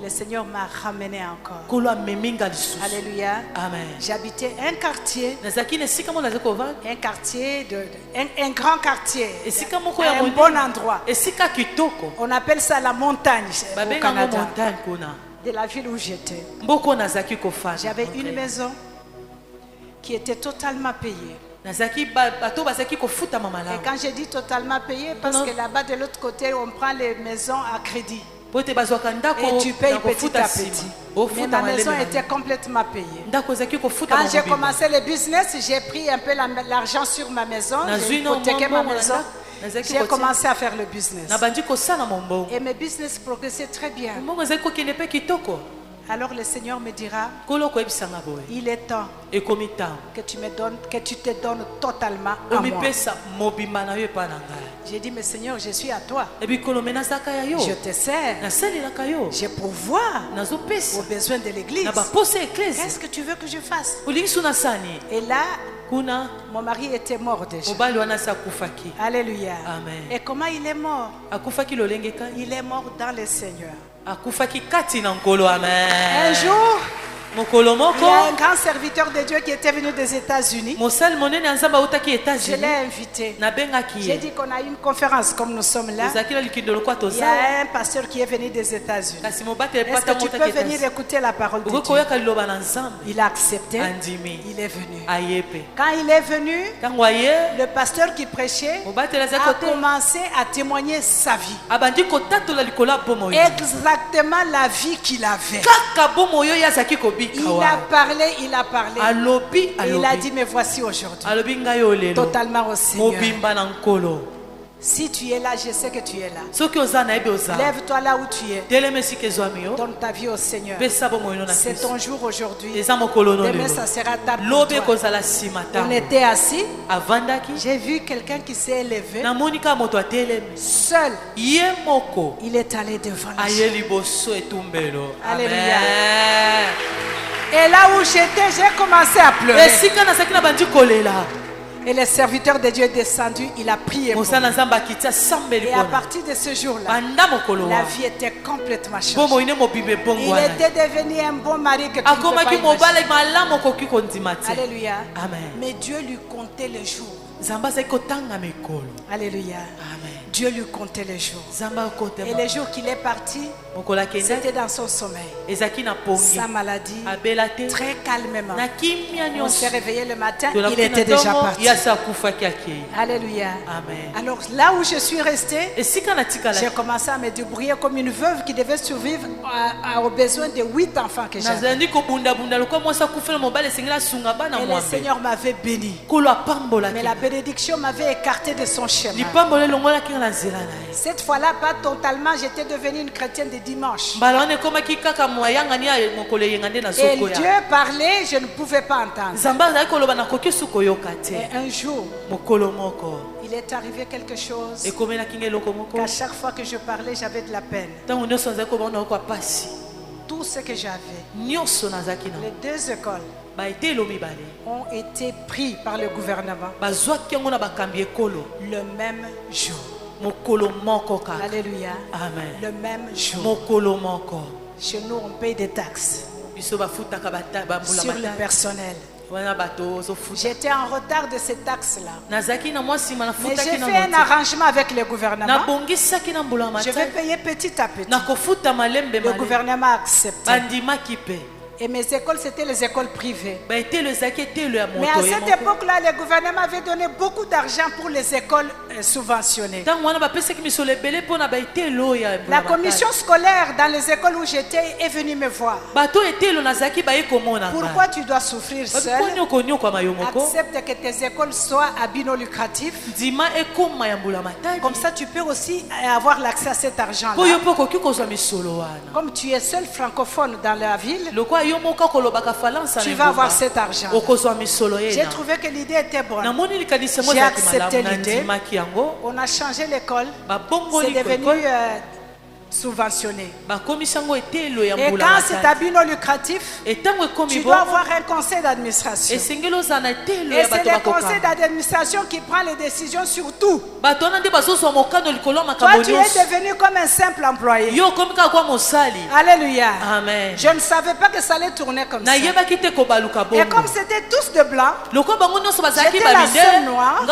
le Seigneur m'a ramené encore. Alléluia. Amen. J'habitais un quartier, un grand quartier, un bon endroit. On appelle ça la montagne au Canada, de la ville où j'étais. J'avais une maison qui était totalement payée. Et quand je dis totalement payée, parce que là-bas de l'autre côté, on prend les maisons à crédit. Et tu payes petit à petit. Mais ma maison était complètement payée. Quand j'ai commencé le business, j'ai pris un peu l'argent sur ma maison, j'ai hypothéqué ma maison. J'ai commencé à faire le business. Et mes business progressaient très bien. Alors le Seigneur me dira, il est temps que tu te donnes totalement à moi. J'ai dit, mais Seigneur, je suis à toi. Je te sers. Je pourvois aux besoins de l'église. Qu'est-ce que tu veux que je fasse? Et là, mon mari était mort déjà. Alléluia. Amen. Et comment il est mort? Il est mort dans le Seigneur. Un jour, il y a un grand serviteur de Dieu qui était venu des États-Unis. Je l'ai invité. J'ai dit qu'on a une conférence comme nous sommes là. Il y a un pasteur qui est venu des États-Unis. Est-ce que tu peux venir écouter la parole de Dieu? Il a accepté. Il est venu. Quand il est venu, le pasteur qui prêchait a commencé à témoigner sa vie. Exactement la vie qu'il avait. Il a parlé, il a parlé. Et il a dit, mais voici aujourd'hui. Totalement au Seigneur. Si tu es là, je sais que tu es là. Lève-toi là où tu es. Donne ta vie au Seigneur. C'est ton jour aujourd'hui. Demain, ça sera ta pour toi. On était assis. J'ai vu quelqu'un qui s'est élevé. Seul. Il est allé devant la chaîne. Alléluia. Et là où j'étais, j'ai commencé à pleurer. Et le serviteur de Dieu est descendu, il a prié pour moi. Et à partir de ce jour-là, la vie était complètement changée. Il était devenu un bon mari que tu ne peux pas imaginer. Alléluia. Mais Dieu lui comptait les jours. Alléluia. Dieu lui comptait les jours. Et le jour qu'il est parti, c'était dans son sommeil. Sa maladie, très calmement. On s'est réveillé le matin, il était déjà parti. Alléluia. Alors là où je suis restée, j'ai commencé à me débrouiller comme une veuve qui devait survivre aux besoins de 8 enfants que j'avais. Et le Seigneur m'avait béni. Mais la bénédiction m'avait écarté de son chemin. Cette fois-là, pas totalement, j'étais devenue une chrétienne de dimanche. Et Dieu parlait, je ne pouvais pas entendre. Et un jour, il est arrivé quelque chose qu'à chaque fois que je parlais, j'avais de la peine. Tout ce que j'avais, les 2 écoles ont été pris par le gouvernement le même jour. Alléluia. Amen. Le même jour. Chez nous, on paye des taxes sur le personnel. J'étais en retard de ces taxes-là. Mais j'ai fait un arrangement avec le gouvernement. Je vais payer petit à petit. Le gouvernement a accepté. Et mes écoles, c'était les écoles privées. Mais à cette époque-là, le gouvernement avait donné beaucoup d'argent pour les écoles subventionnées. La commission scolaire dans les écoles où j'étais est venue me voir. Pourquoi tu dois souffrir seul? Accepte que tes écoles soient à but non lucratif. Comme ça, tu peux aussi avoir l'accès à cet argent-là. Comme tu es seul francophone dans la ville, tu vas avoir cet argent. J'ai trouvé que l'idée était bonne. J'ai accepté l'idée. On a changé l'école. C'est devenu subventionné. Et quand c'est à but non lucratif, tu dois avoir un conseil d'administration. Et c'est le conseil d'administration qui prend les décisions sur tout. Toi, tu es devenu comme un simple employé. Alléluia. Amen. Je ne savais pas que ça allait tourner comme ça. Et comme c'était tous de blancs, j'étais la seule noire.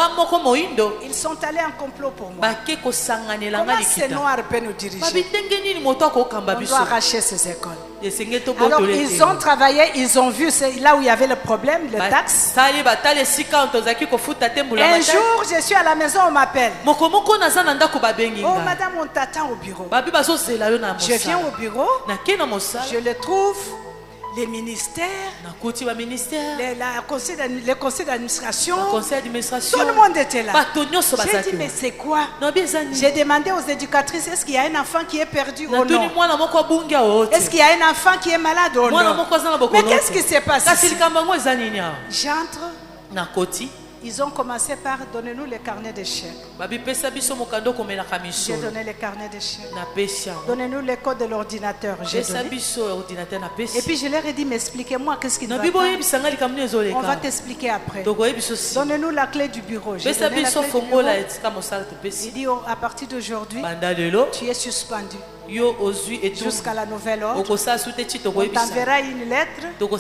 Ils sont allés en complot pour moi. Comment ces noirs peuvent nous diriger? On doit arracher ces écoles. Alors ils ont travaillé, ils ont vu là où il y avait le problème, les taxes. Un jour, je suis à la maison, on m'appelle. Oh madame, on t'attend au bureau. Je viens au bureau, je le trouve. Les ministères, le conseil d'administration, tout le monde était là. J'ai dit, mais c'est quoi? J'ai demandé aux éducatrices, est-ce qu'il y a un enfant qui est perdu ou non? Est-ce qu'il y a un enfant qui est malade ou non? Mais qu'est-ce qui s'est passé? J'entre. Ils ont commencé par donner nous les carnets de chèques. J'ai donné les carnets de chèques. Donnez-nous les codes de l'ordinateur. J'ai donné. Et puis je leur ai dit, mais expliquez-moi qu'est-ce qui doit faire. On va t'expliquer après. Donnez-nous la clé du bureau. J'ai donné la clé du bureau. Il dit, à partir d'aujourd'hui, tu es suspendu. Jusqu'à la nouvelle ordre, on t'enverra une lettre pour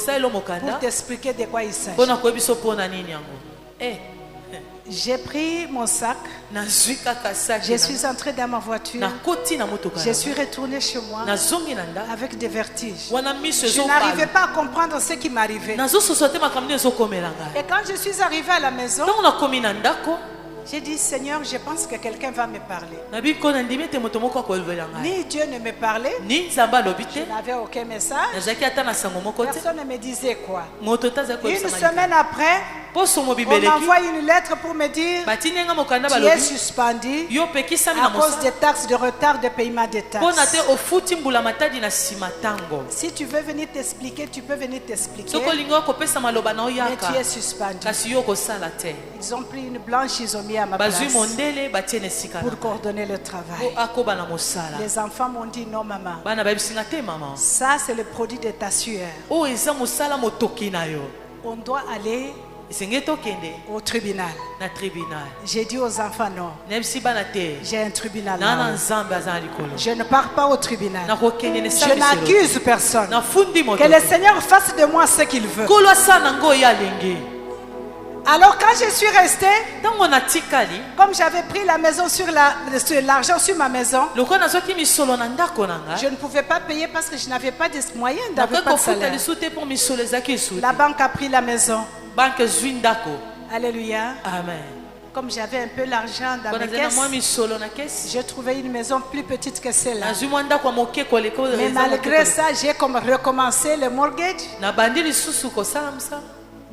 t'expliquer de quoi il s'agit. J'ai pris mon sac, je suis entré dans ma voiture, je suis retourné chez moi avec des vertiges. Je n'arrivais pas à comprendre ce qui m'arrivait. Et quand je suis arrivé à la maison, J'ai dit, Seigneur, je pense que quelqu'un va me parler. Ni Dieu ne me parlait, je n'avais aucun message. Personne ne me disait quoi. Une semaine après, on m'envoie une lettre pour me dire, tu es suspendu à cause des taxes de retard de paiement des taxes. Si tu veux venir t'expliquer, tu peux venir t'expliquer. Mais tu es suspendu. Ils ont pris une blanche, ils ont mis à ma place pour coordonner le travail. Les enfants m'ont dit non maman. Ça c'est le produit de ta sueur. On doit aller au tribunal. J'ai dit aux enfants non. J'ai un tribunal là. Je ne pars pas au tribunal. Je n'accuse personne. Que le Seigneur fasse de moi ce qu'il veut. Alors quand je suis restée, comme j'avais pris la maison sur l'argent sur ma maison, je ne pouvais pas payer parce que je n'avais pas de moyens, d'avoir pas de salaire. La banque a pris la maison. Alléluia. Amen. Comme j'avais un peu l'argent dans mes caisses, j'ai trouvé une maison plus petite que celle-là. Mais malgré ça, j'ai recommencé le mortgage.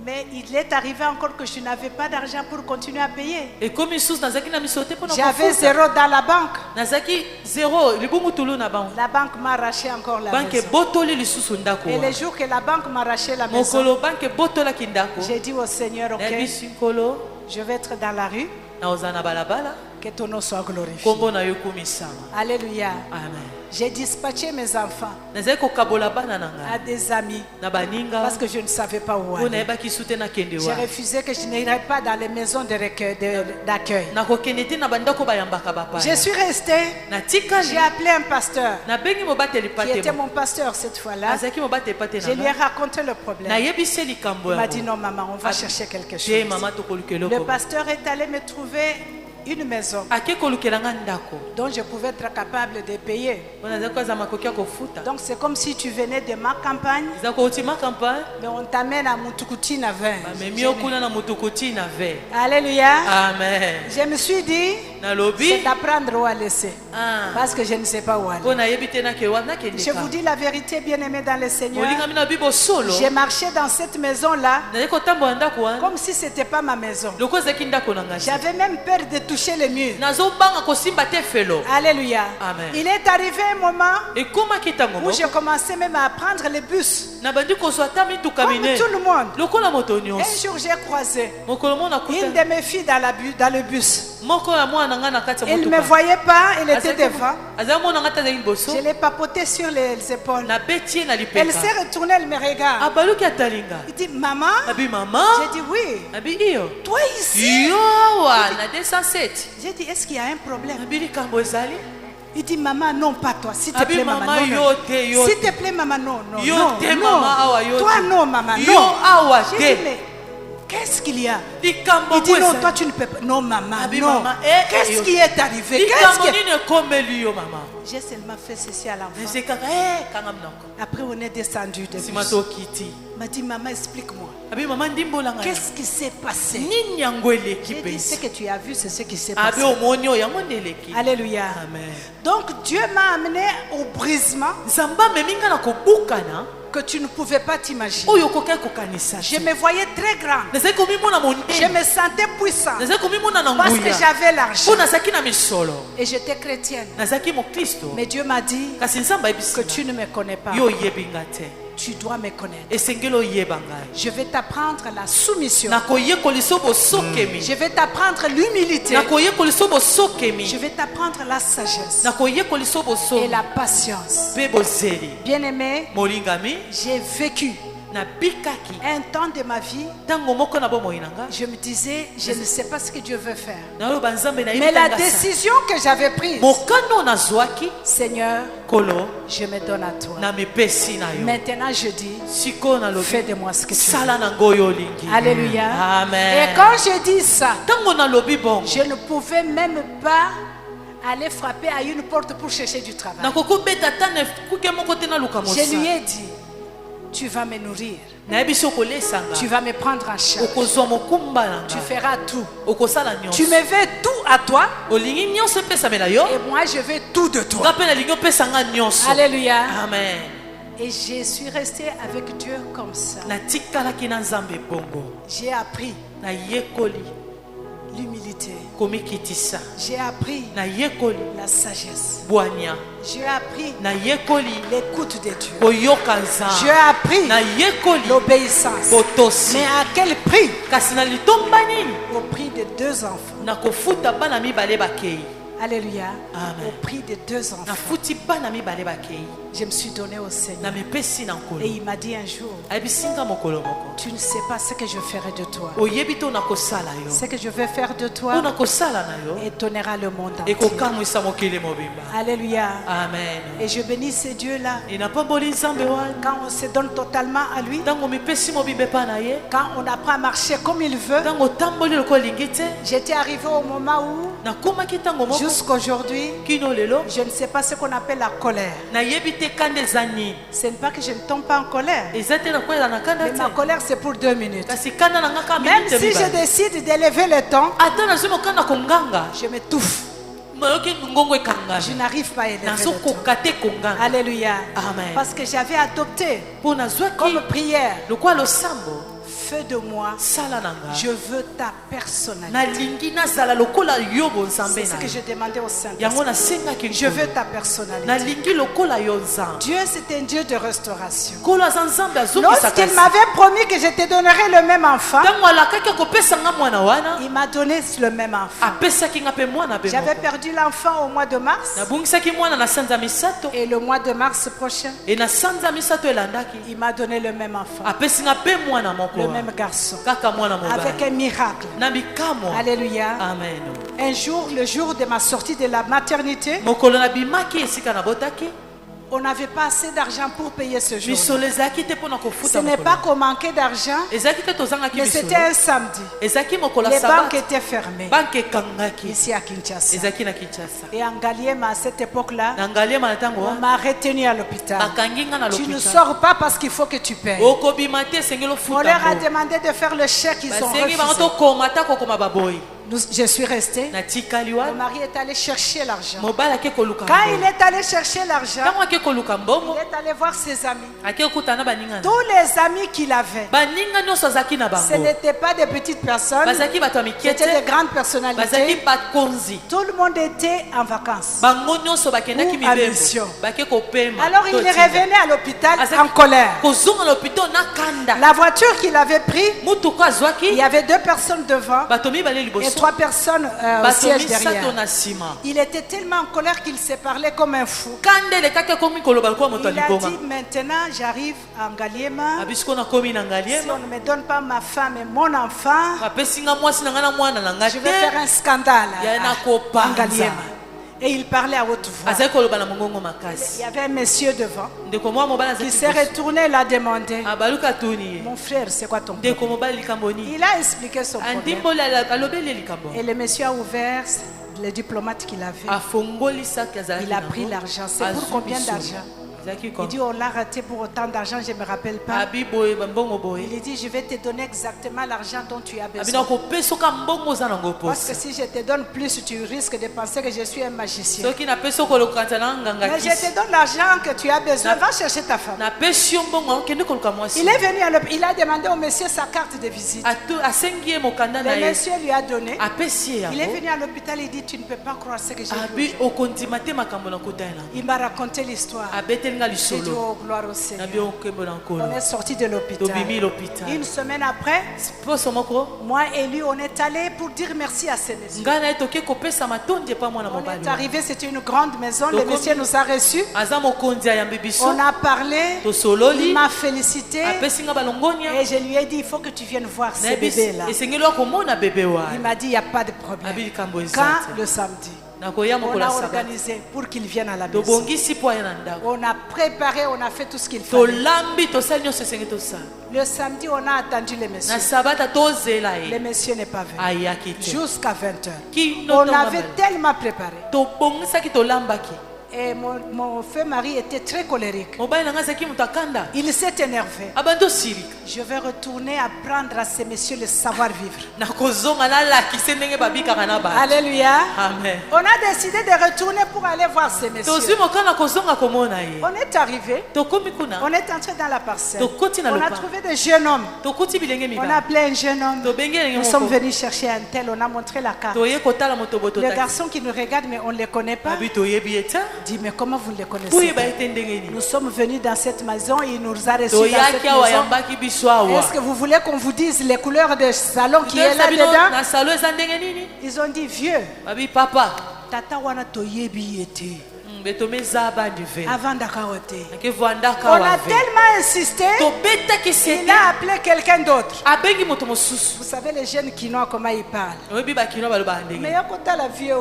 Mais il est arrivé encore que je n'avais pas d'argent pour continuer à payer. J'avais zéro dans la banque. La banque m'a arraché encore la maison. Et le jour que la banque m'a arraché la maison, j'ai dit au Seigneur, ok, je vais être dans la rue. Que ton nom soit glorifié. Alléluia. Amen. J'ai dispatché mes enfants à des amis parce que je ne savais pas où aller. J'ai refusé que je n'irais pas dans les maisons d'accueil. Je suis restée. J'ai appelé un pasteur qui était mon pasteur cette fois-là. Je lui ai raconté le problème. Il m'a dit non maman, on va chercher quelque chose. Le pasteur est allé me trouver une maison dont je pouvais être capable de payer. Donc c'est comme si tu venais de ma campagne, mais on t'amène à Mutukuti Nave. Alléluia. Amen. Je me suis dit, c'est d'apprendre où à laisser. Parce que je ne sais pas où aller. Je vous dis la vérité, bien-aimés dans le Seigneur. J'ai marché dans cette maison-là comme si ce n'était pas ma maison. J'avais même peur de toucher les murs. Alléluia. Amen. Il est arrivé un moment où j'ai commencé même à prendre les bus. Comme tout le monde. Un jour j'ai croisé une de mes filles dans le bus. Elle ne me voyait pas, elle était devant. Je l'ai papoté sur les épaules. Elle s'est retournée, elle me regarde. Il dit maman. J'ai dit oui. Toi ici. J'ai dit est-ce qu'il y a un problème? Il dit maman non pas toi, s'il te plaît maman non. S'il te plaît maman non. Toi non maman non. J'ai dit mais qu'est-ce qu'il y a? Il dit non toi tu ne peux pas. Non maman non. Qu'est-ce qui est arrivé? J'ai seulement fait ceci à l'enfant. Après on est descendu de bus. Il m'a dit maman explique-moi. Qu'est-ce qui s'est passé? J'ai dit ce que tu as vu c'est ce qui s'est passé. Alléluia. Amen. Donc Dieu m'a amené au brisement que tu ne pouvais pas t'imaginer. Je me voyais très grand. Je me sentais puissant parce que j'avais l'argent et j'étais chrétienne. Mais Dieu m'a dit que tu ne me connais pas. Tu dois me connaître. Je vais t'apprendre la soumission. Je vais t'apprendre l'humilité. Je vais t'apprendre la sagesse et la patience. Bien-aimé, j'ai vécu un temps de ma vie, je me disais, je ne sais pas ce que Dieu veut faire. Mais la décision que j'avais prise, Seigneur, je me donne à toi. Maintenant je dis, fais de moi ce que tu veux. Alléluia. Amen. Et quand je dis ça, je ne pouvais même pas aller frapper à une porte pour chercher du travail. Je lui ai dit, tu vas me nourrir. Tu vas me prendre en charge. Tu feras tout. Tu me veux tout à toi. Et moi je veux tout de toi. Alléluia. Amen. Et je suis restée avec Dieu comme ça. J'ai appris l'humilité. J'ai appris la sagesse. J'ai appris l'écoute de Dieu. J'ai appris l'obéissance. Mais à quel prix? Au prix de 2 enfants. Alléluia. Amen. Au prix de 2 enfants. Je me suis donné au Seigneur. Et il m'a dit un jour, tu ne sais pas ce que je ferai de toi. Ce que je vais faire de toi étonnera le monde entier. Alléluia. Amen. Et je bénis ce Dieu-là. Quand on se donne totalement à lui, quand on apprend à marcher comme il veut, j'étais arrivé au moment où jusqu'aujourd'hui, je ne sais pas ce qu'on appelle la colère. Ce n'est pas que je ne tombe pas en colère. Mais ma colère c'est pour 2 minutes. Même si je décide d'élever le ton, je m'étouffe. Je n'arrive pas à élever le ton. Alléluia. Amen. Parce que j'avais adopté comme prière, feu de moi, je veux ta personnalité. C'est ce que je demandais au Saint-Esprit. Je veux ta personnalité. Dieu c'est un Dieu de restauration. Lorsqu'il m'avait promis que je te donnerais le même enfant, il m'a donné le même enfant. J'avais perdu l'enfant au mois de mars. Et le mois de mars prochain, il m'a donné le même enfant. Le même garçon. Avec un miracle. Alléluia. Amen. Un jour, le jour de ma sortie de la maternité, on n'avait pas assez d'argent pour payer ce jour. Ce n'est pas qu'on manquait d'argent, mais c'était un samedi. Les banques étaient fermées ici à Kinshasa. Et en Ngaliema, à cette époque-là, on m'a retenu à l'hôpital. Tu ne sors pas parce qu'il faut que tu payes. On leur a demandé de faire le chèque, ils ont refusé. Je suis restée. Mon mari est allé chercher l'argent. Quand il est allé chercher l'argent, il est allé voir ses amis. Tous les amis qu'il avait, ce n'étaient pas des petites personnes, c'était des grandes personnalités. Tout le monde était en vacances ou à mission. Alors il est revenu à l'hôpital en colère. La voiture qu'il avait prise, il y avait 2 personnes devant et 3 personnes au siège derrière. Il était tellement en colère qu'il se parlait comme un fou. Il a dit maintenant j'arrive à Ngaliema. Si on ne me donne pas ma femme et mon enfant, je vais faire un scandale à Ngaliema. Et il parlait à haute voix. Il y avait un monsieur devant qui s'est retourné et l'a demandé, mon frère, c'est quoi ton problème? Il a expliqué son problème. Et le monsieur a ouvert le diplomate qu'il avait. Il a pris l'argent. C'est pour combien d'argent? Il dit on l'a raté pour autant d'argent, je ne me rappelle pas. Il dit je vais te donner exactement l'argent dont tu as besoin. Parce que si je te donne plus, tu risques de penser que je suis un magicien. Mais je te donne l'argent que tu as besoin. Va chercher ta femme. Il est venu, il a demandé au monsieur sa carte de visite. Le monsieur lui a donné. Il est venu à l'hôpital, il dit tu ne peux pas croire ce que j'ai vu. Il m'a raconté l'histoire. J'ai dit oh, gloire au Seigneur. On est sorti de l'hôpital. Une semaine après, moi et lui, on est allé pour dire merci à ce monsieur. On est arrivé, c'était une grande maison. Le monsieur nous a reçus. On a parlé. Il m'a félicité. Et je lui ai dit il faut que tu viennes voir ce bébé-là. Il m'a dit il n'y a pas de problème. Quand le samedi, on a organisé pour qu'il vienne à la maison. On a préparé, on a fait tout ce qu'il fallait. Le samedi, on a attendu le monsieur. Le monsieur n'est pas venu. Jusqu'à 20h. On avait tellement préparé. Et mon feu mari était très colérique. Il s'est énervé. Je vais retourner apprendre à ces messieurs le savoir-vivre. Alléluia. Amen. On a décidé de retourner pour aller voir ces messieurs. On est arrivé. On est entré dans la parcelle. On a trouvé des jeunes hommes. On a appelé un jeune homme. Nous sommes venus chercher un tel. On a montré la carte. Le garçon qui nous regarde, mais on ne les connaît pas. Dit, mais comment vous les connaissez? Nous sommes venus dans cette maison et il nous a reçus dans cette maison. Est-ce que vous voulez qu'on vous dise les couleurs du salon qui est là-dedans? Ils ont dit, vieux, tata wana toyebi ete. Avant d'akaote. On a tellement insisté, il a appelé quelqu'un d'autre. Vous savez les jeunes Kinois comment ils parlent. Mais la vie,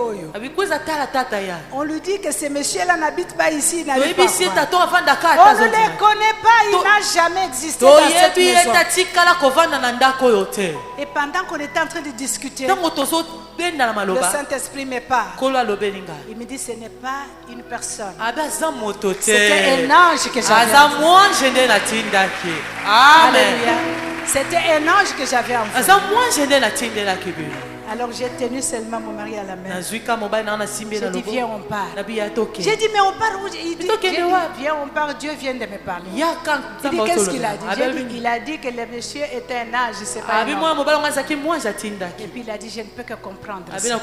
on lui dit que ces messieurs-là n'habitent pas ici. On ne les connaît pas, il n'a jamais existé dans cette maison. Et pendant qu'on était en train de discuter, le Saint-Esprit me parle. Il me dit ce n'est pas une personne. C'était un ange que j'avais envoyé. Alléluia. C'était un ange que j'avais envoyé. Alors j'ai tenu seulement mon mari à la main. J'ai dit viens on part. J'ai dit mais on part où? Il dit viens on part, Dieu vient de me parler. Il dit qu'est-ce qu'il a dit? J'ai dit il a dit que le monsieur était un ange, je ne sais pas. Et puis il a dit je ne peux que comprendre ça.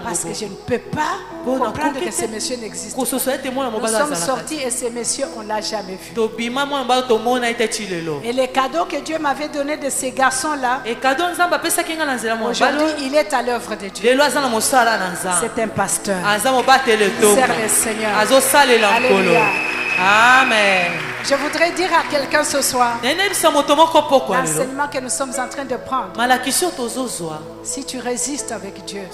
Parce que je ne peux pas comprendre que ce monsieur n'existe pas. Nous sommes sortis et ce monsieur on ne l'a jamais vu. Et les cadeaux que Dieu m'avait donné de ces garçons là, aujourd'hui il est à l'œuvre de Dieu. C'est un pasteur. Il sert le Seigneur. Alléluia. Amen. Je voudrais dire à quelqu'un ce soir, l'enseignement que nous sommes en train de prendre, si tu résistes avec Dieu,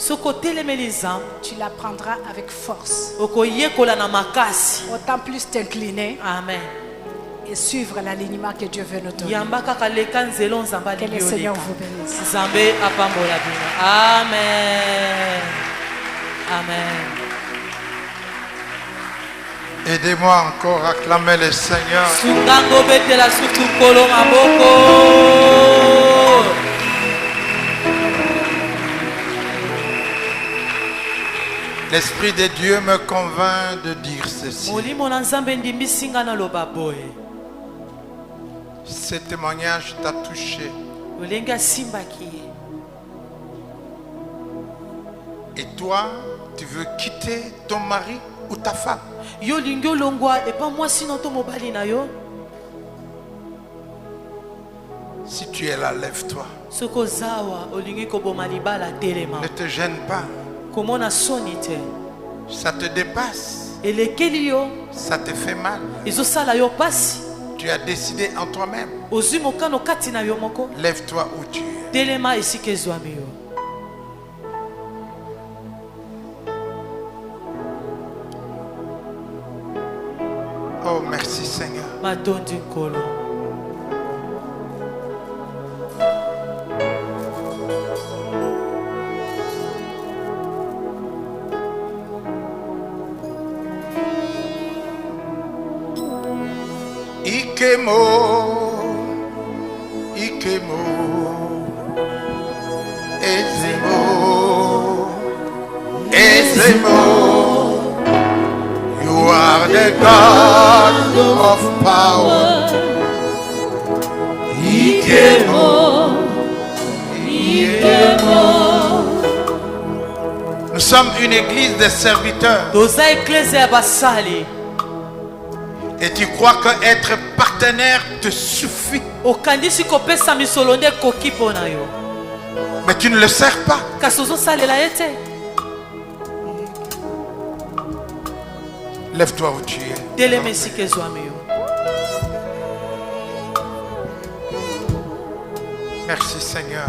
tu l'apprendras avec force. Autant plus t'incliner. Amen. Et suivre l'alignement que Dieu veut nous donner. Que le Seigneur vous bénisse. Amen. Amen. Aidez-moi encore à acclamer le Seigneur. L'Esprit de Dieu me convainc de dire ceci. Ce témoignage t'a touché. Et toi, tu veux quitter ton mari ou ta femme? Si tu es là, lève-toi. Ne te gêne pas. Ça te dépasse. Ça te fait mal. Tu as décidé en toi-même. Lève-toi où tu es. Oh, merci Seigneur. Ikemo, Ikemo, Ezemo, Ezemo. You are the God of power. Ikemo, Ikemo. Nous sommes une église de serviteurs. Et tu crois que être partenaire te suffit. Mais tu ne le sers pas. Lève-toi où tu es. Merci Seigneur.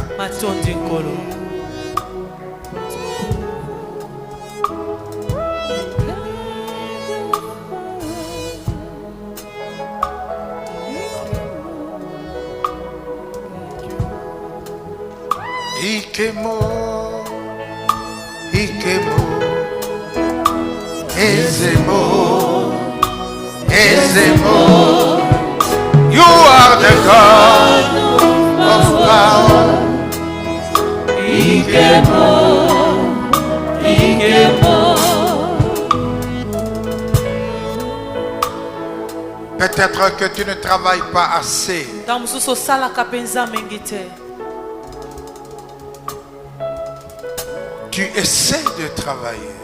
Ikemo, Ikemo, Ezemo, Ezemo, you are the God of power. Ikemo, Ikemo. Peut-être que tu ne travailles pas assez. Tu essaies de travailler.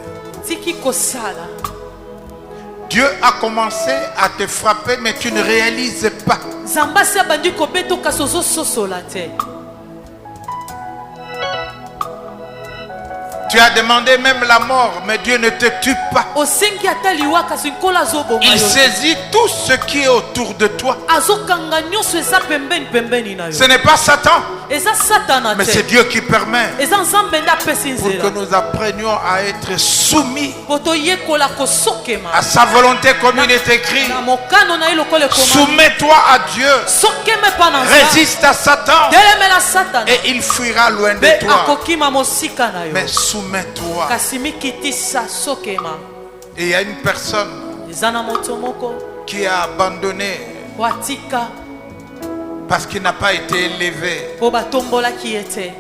Dieu a commencé à te frapper, mais tu ne réalises pas. Tu as demandé même la mort, mais Dieu ne te tue pas. Il saisit tout ce qui est autour de toi. Ce n'est pas Satan, mais c'est Dieu qui permet pour que nous apprenions à être soumis à sa volonté, comme il est écrit. Soumets-toi à Dieu, résiste à Satan et il fuira loin de toi. Mais soumets-toi. Et il y a une personne qui a abandonné parce qu'il n'a pas été élevé.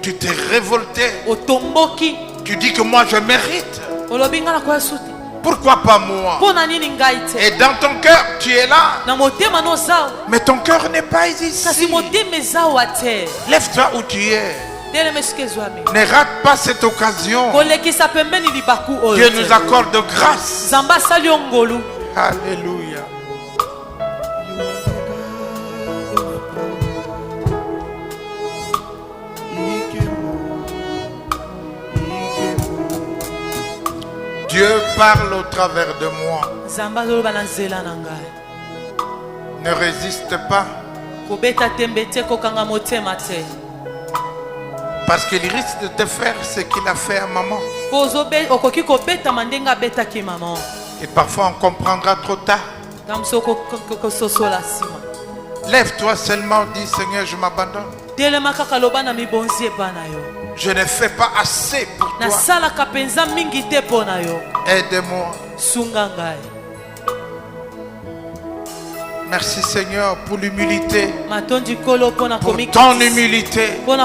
Tu t'es révolté. Tu dis que moi je mérite. Pourquoi pas moi? Et dans ton cœur tu es là, mais ton cœur n'est pas ici. Lève-toi où tu es. Ne rate pas cette occasion. Dieu nous accorde de grâce. Alléluia. Dieu parle au travers de moi. Ne résiste pas. Parce qu'il risque de te faire ce qu'il a fait à maman. Et parfois on comprendra trop tard. Lève-toi seulement, dis Seigneur, je m'abandonne. Je ne fais pas assez pour toi. Aide-moi. Merci Seigneur pour l'humilité, pour ton humilité, pour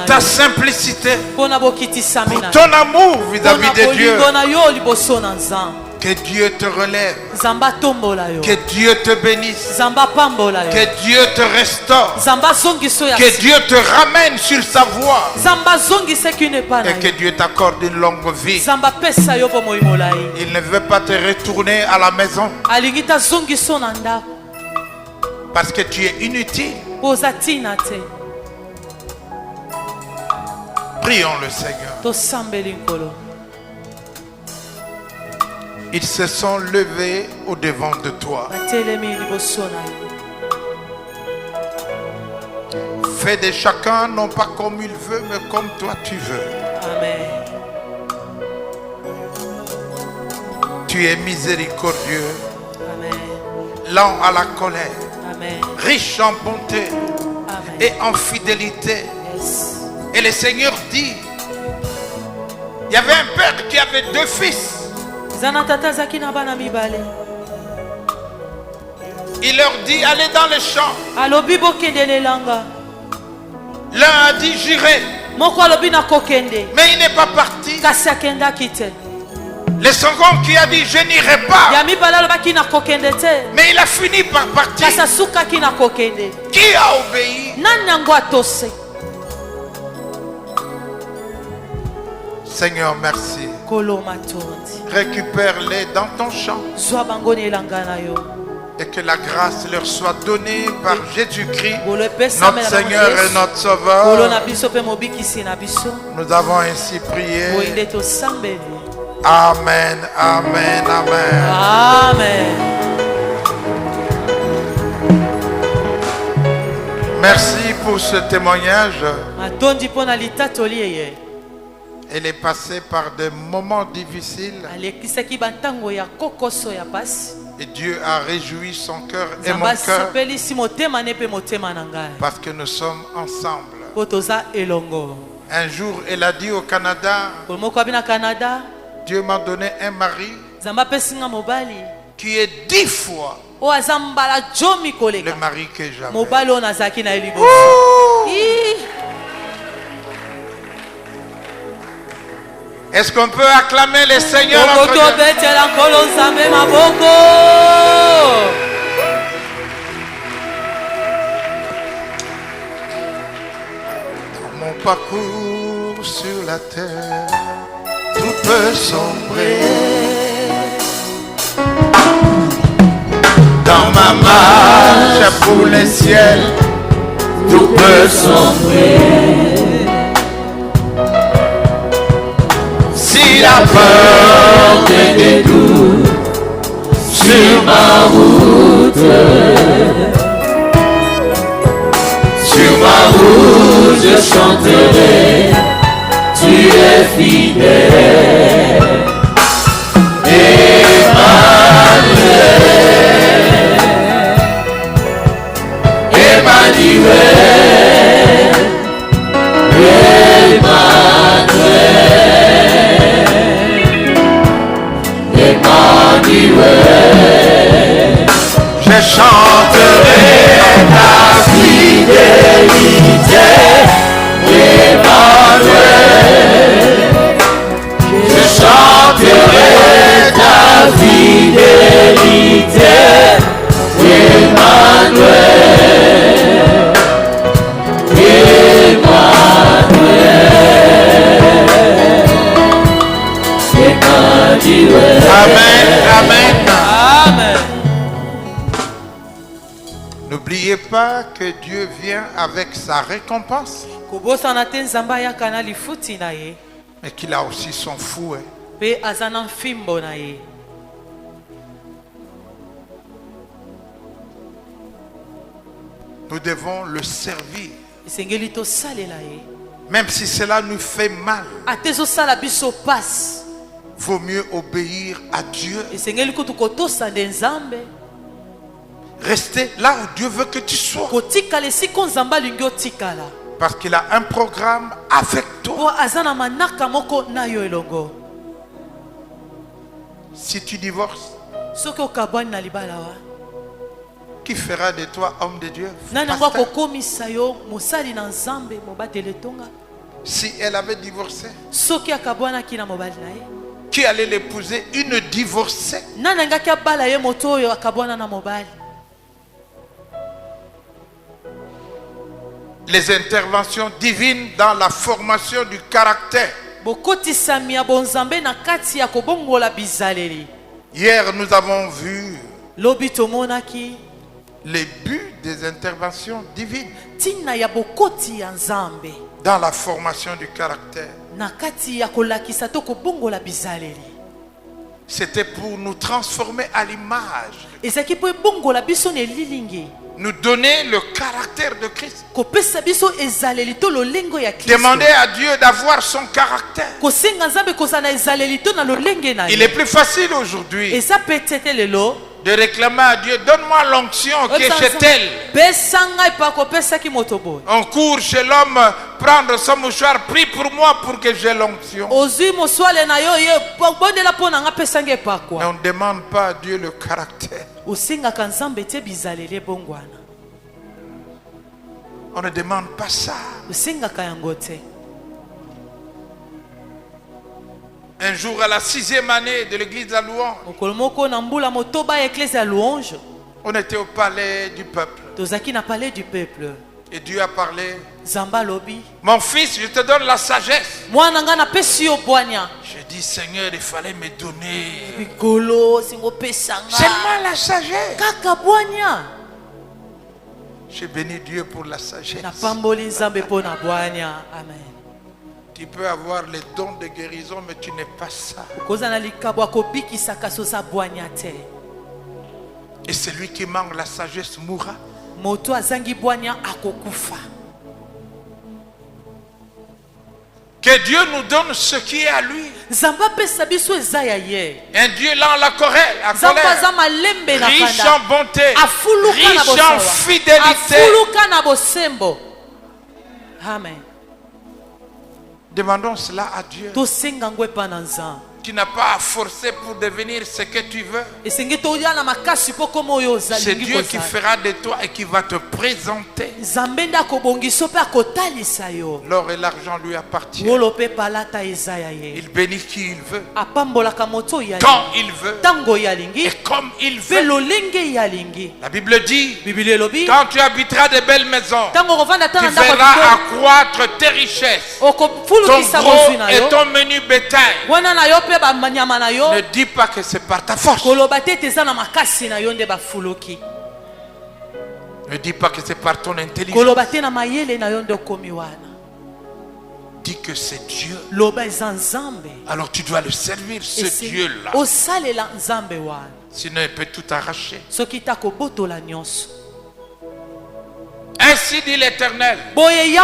ta simplicité, pour ton amour vis-à-vis de Dieu. Que Dieu te relève, que Dieu te bénisse, que Dieu te restaure, que Dieu te ramène sur sa voie et que Dieu t'accorde une longue vie. Il ne veut pas te retourner à la maison parce que tu es inutile. Prions le Seigneur. Ils se sont levés au devant de toi. Fais de chacun non pas comme il veut, mais comme toi tu veux. Amen. Tu es miséricordieux, lent à la colère, riche en bonté et en fidélité. Et le Seigneur dit, il y avait un père qui avait 2 fils. Il leur dit, allez dans les champs. L'un a dit, j'irai. Mais il n'est pas parti. Le second qui a dit, je n'irai pas. Mais il a fini par partir. Qui a obéi? Seigneur, merci. Récupère-les dans ton champ. Et que la grâce leur soit donnée par Jésus-Christ, notre Seigneur et notre Sauveur. Nous avons ainsi prié. Amen, amen, amen. Amen. Merci pour ce témoignage. Elle est passée par des moments difficiles. Et Dieu a réjoui son cœur et mon cœur. Parce que nous sommes ensemble. Un jour, elle a dit au Canada, Dieu m'a donné un mari qui est 10 fois le mari que j'avais. Est-ce qu'on peut acclamer les seigneurs notre Dieu? Dans mon parcours sur la terre, tout peut sombrer. Dans ma marche pour les ciels, tout peut sombrer. Si la peur me détourne sur ma route, je chanterai, tu es fidèle. Emmanuel, je chanterai ta fidélité, Emmanuel. Je chanterai ta fidélité, Emmanuel. Emmanuel. Amen, amen. Amen. N'oubliez pas que Dieu vient avec sa récompense. Mais qu'il a aussi son fouet. Nous devons le servir. Même si cela nous fait mal, vaut mieux obéir à Dieu. Rester là où Dieu veut que tu sois. Parce qu'il a un programme avec toi. Si tu divorces, qui fera de toi homme de Dieu? Si elle avait divorcé, qui allait l'épouser? Une divorcée. Les interventions divines dans la formation du caractère. Hier, nous avons vu les buts des interventions divines dans la formation du caractère. C'était pour nous transformer à l'image, nous donner le caractère de Christ. Demander à Dieu d'avoir son caractère. Il est plus facile aujourd'hui de réclamer à Dieu, donne-moi l'onction qui est chez tel. On court chez l'homme, prendre son mouchoir, prie pour moi pour que j'ai l'onction. Mais on ne demande pas à Dieu le caractère. On ne demande pas ça. Un jour à la 6e année de l'église de la louange, on était au palais du peuple. Et Dieu a parlé. Mon fils, je te donne la sagesse. J'ai dit, Seigneur, il fallait me donner seulement la sagesse. J'ai béni Dieu pour la sagesse. Tu peux avoir les dons de guérison, mais tu n'es pas ça. Et celui qui manque la sagesse mourra. Que Dieu nous donne ce qui est à lui. Un Dieu lent la colère, riche en bonté, riche en fidélité. Amen. Demandons cela à Dieu. Tu n'as pas à forcer pour devenir ce que tu veux. C'est Dieu qui fera de toi et qui va te présenter. L'or et l'argent lui appartiennent. Il bénit qui il veut, quand il veut et comme il veut. La Bible dit, quand tu habiteras de belles maisons, tu verras accroître tes richesses, ton gros et ton menu bétail. Ne dis pas que c'est par ta force. Ne dis pas que c'est par ton intelligence. Dis que c'est Dieu. Alors tu dois le servir, ce Dieu-là. Sinon il peut tout arracher. Ainsi dit l'Éternel. Il y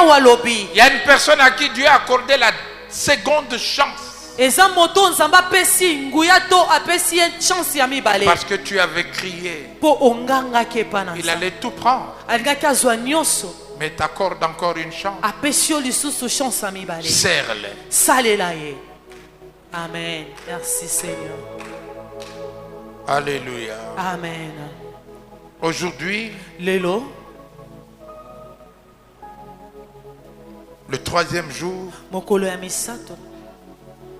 a une personne à qui Dieu a accordé la seconde chance. Parce que tu avais crié, il allait tout prendre, mais t'accorde encore une chance. Serre-les. Amen. Merci Seigneur. Alléluia. Amen. Aujourd'hui, le 3e jour,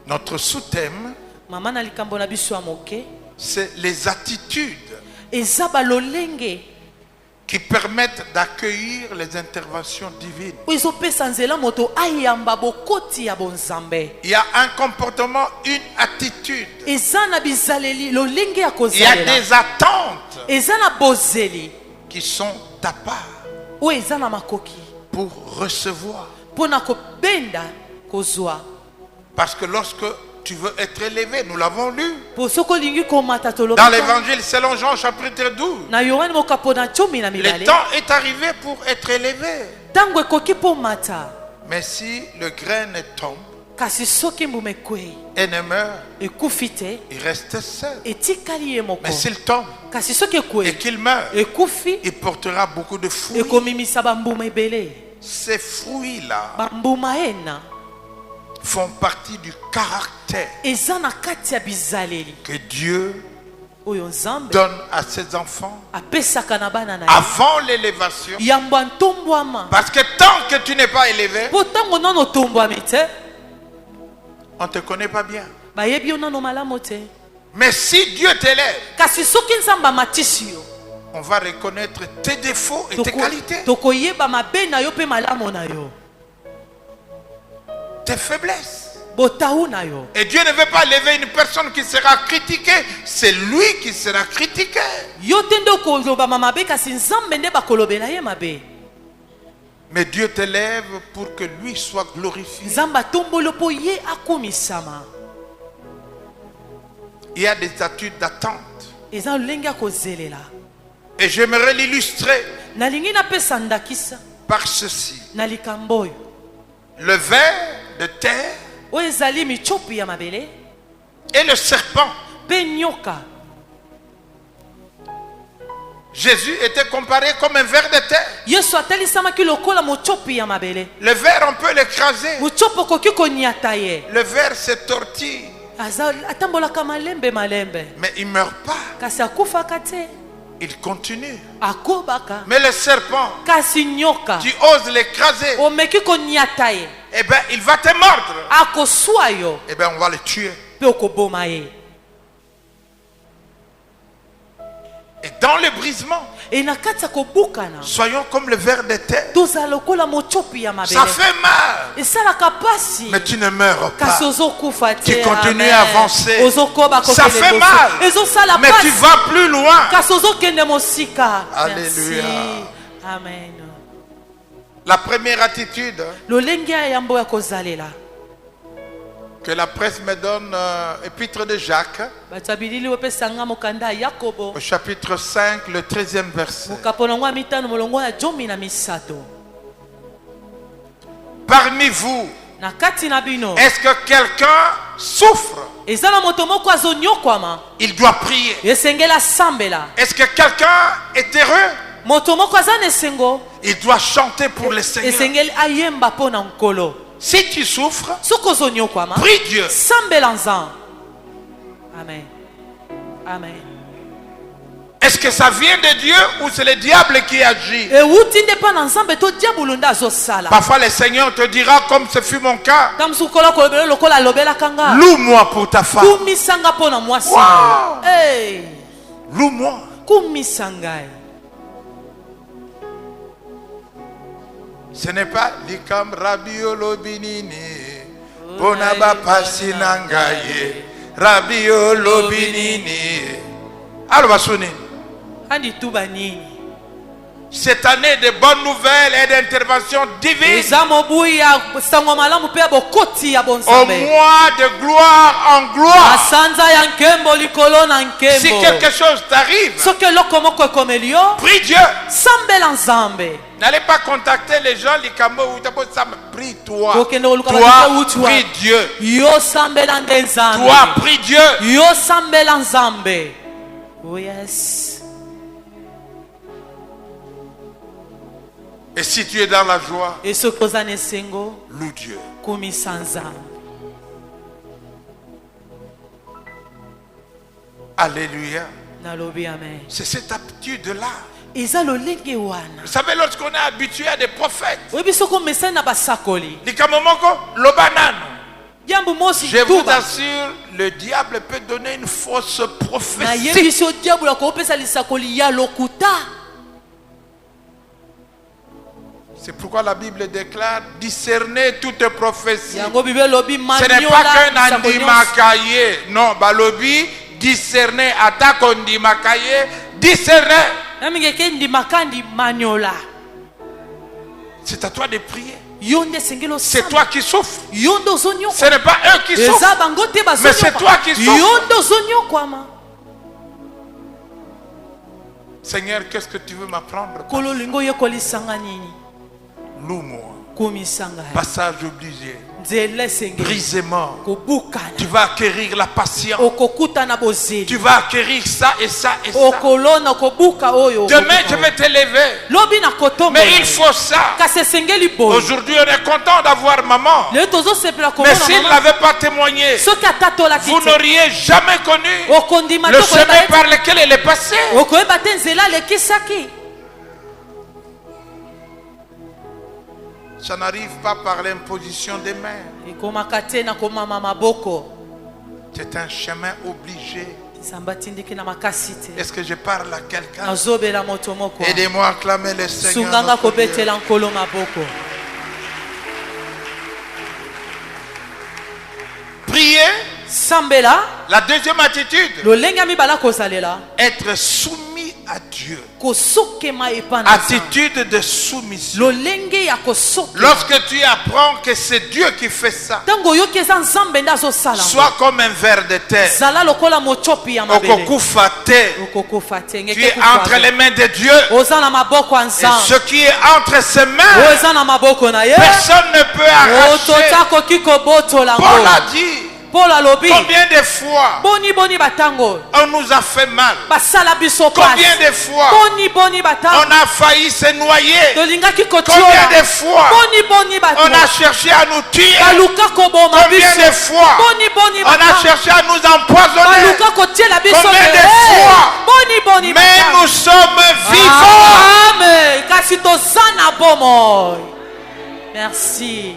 notre sous-thème, c'est les attitudes qui permettent d'accueillir les interventions divines. Il y a un comportement, une attitude. Il y a des attentes qui sont ta part pour recevoir. Parce que lorsque tu veux être élevé, nous l'avons lu dans l'évangile selon Jean chapitre 12. Le temps est arrivé pour être élevé. Mais si le grain tombe et ne meurt, il reste seul. Mais s'il tombe et qu'il meurt, il portera beaucoup de fruits. Ces fruits-là font partie du caractère que Dieu donne à ses enfants avant l'élévation. Parce que tant que tu n'es pas élevé, on ne te connaît pas bien. Mais si Dieu t'élève, on va reconnaître tes défauts et tes qualités, tes faiblesses. Et Dieu ne veut pas lever une personne qui sera critiquée, c'est lui qui sera critiqué. Mais Dieu t'élève pour que lui soit glorifié. Il y a des attitudes d'attente. Et j'aimerais l'illustrer par ceci. Le ver de terre et le serpent. Jésus était comparé comme un ver de terre. Le ver, on peut l'écraser. Le ver se tortille, mais il ne meurt pas. Il continue. Mais le serpent, tu oses l'écraser, eh bien il va te mordre. Eh bien on va le tuer. Et dans le brisement, soyons comme le ver de terre. Ça fait mal, mais tu ne meurs pas. Tu continues à avancer. Ça fait mal, mais tu vas plus loin. Alléluia. Amen. La première attitude que la presse me donne, épître de Jacques, au chapitre 5, le 13e verset. Parmi vous, est-ce que quelqu'un souffre? Il doit prier. Est-ce que quelqu'un est heureux? Il doit chanter pour le Seigneur. Si tu souffres, prie Dieu. Amen. Amen. Est-ce que ça vient de Dieu ou c'est le diable qui agit? Parfois le Seigneur te dira, comme ce fut mon cas, loue-moi pour ta femme. Wow. Hey. Loue-moi. Ce n'est pas l'ikam rabiolo binini, bonaba pasinangaye, rabiolo binini. Alors basuni. Cette année de bonnes nouvelles et d'intervention divine, au mois de gloire en gloire, si quelque chose t'arrive, prie Dieu. N'allez pas contacter les gens, les camo, prie toi. Toi, prie Dieu. Toi, prie Dieu. Oh yes. Et si tu es dans la joie, loue Dieu. Alléluia. C'est cette aptitude-là. Vous savez, lorsqu'on est habitué à des prophètes, je vous assure, le diable peut donner une fausse prophétie. C'est pourquoi la Bible déclare discerner toute prophétie. Ce n'est pas qu'un andimakaye. Non, balobi discerner attaque andimakaye, discerner. C'est à toi de prier. C'est toi qui souffres. Ce n'est pas eux qui souffrent, mais c'est toi qui souffres. Seigneur, qu'est-ce que tu veux m'apprendre? Loue-moi. Passage obligé. Brisement. Tu vas acquérir la patience. Tu vas acquérir ça et ça et ça. Demain je vais t'élever. Mais il faut ça. Aujourd'hui on est content d'avoir maman. Mais s'il n'avait pas témoigné, vous n'auriez jamais connu le chemin par lequel elle est passée. Ça n'arrive pas par l'imposition des mains. C'est un chemin obligé. Est-ce que je parle à quelqu'un? Aidez-moi à acclamer le Seigneur. Prier. La deuxième attitude, être soumis à Dieu. Attitude de soumission. Lorsque tu apprends que c'est Dieu qui fait ça, sois comme un ver de terre. Tu es entre les mains de Dieu. Et ce qui est entre ses mains, personne ne peut arracher. Paul a dit, combien de fois on nous a fait mal? Combien de fois on a failli se noyer? Combien de fois on a cherché à nous tuer? Combien de fois on a cherché à nous empoisonner? Combien de fois? Mais nous sommes vivants. Merci.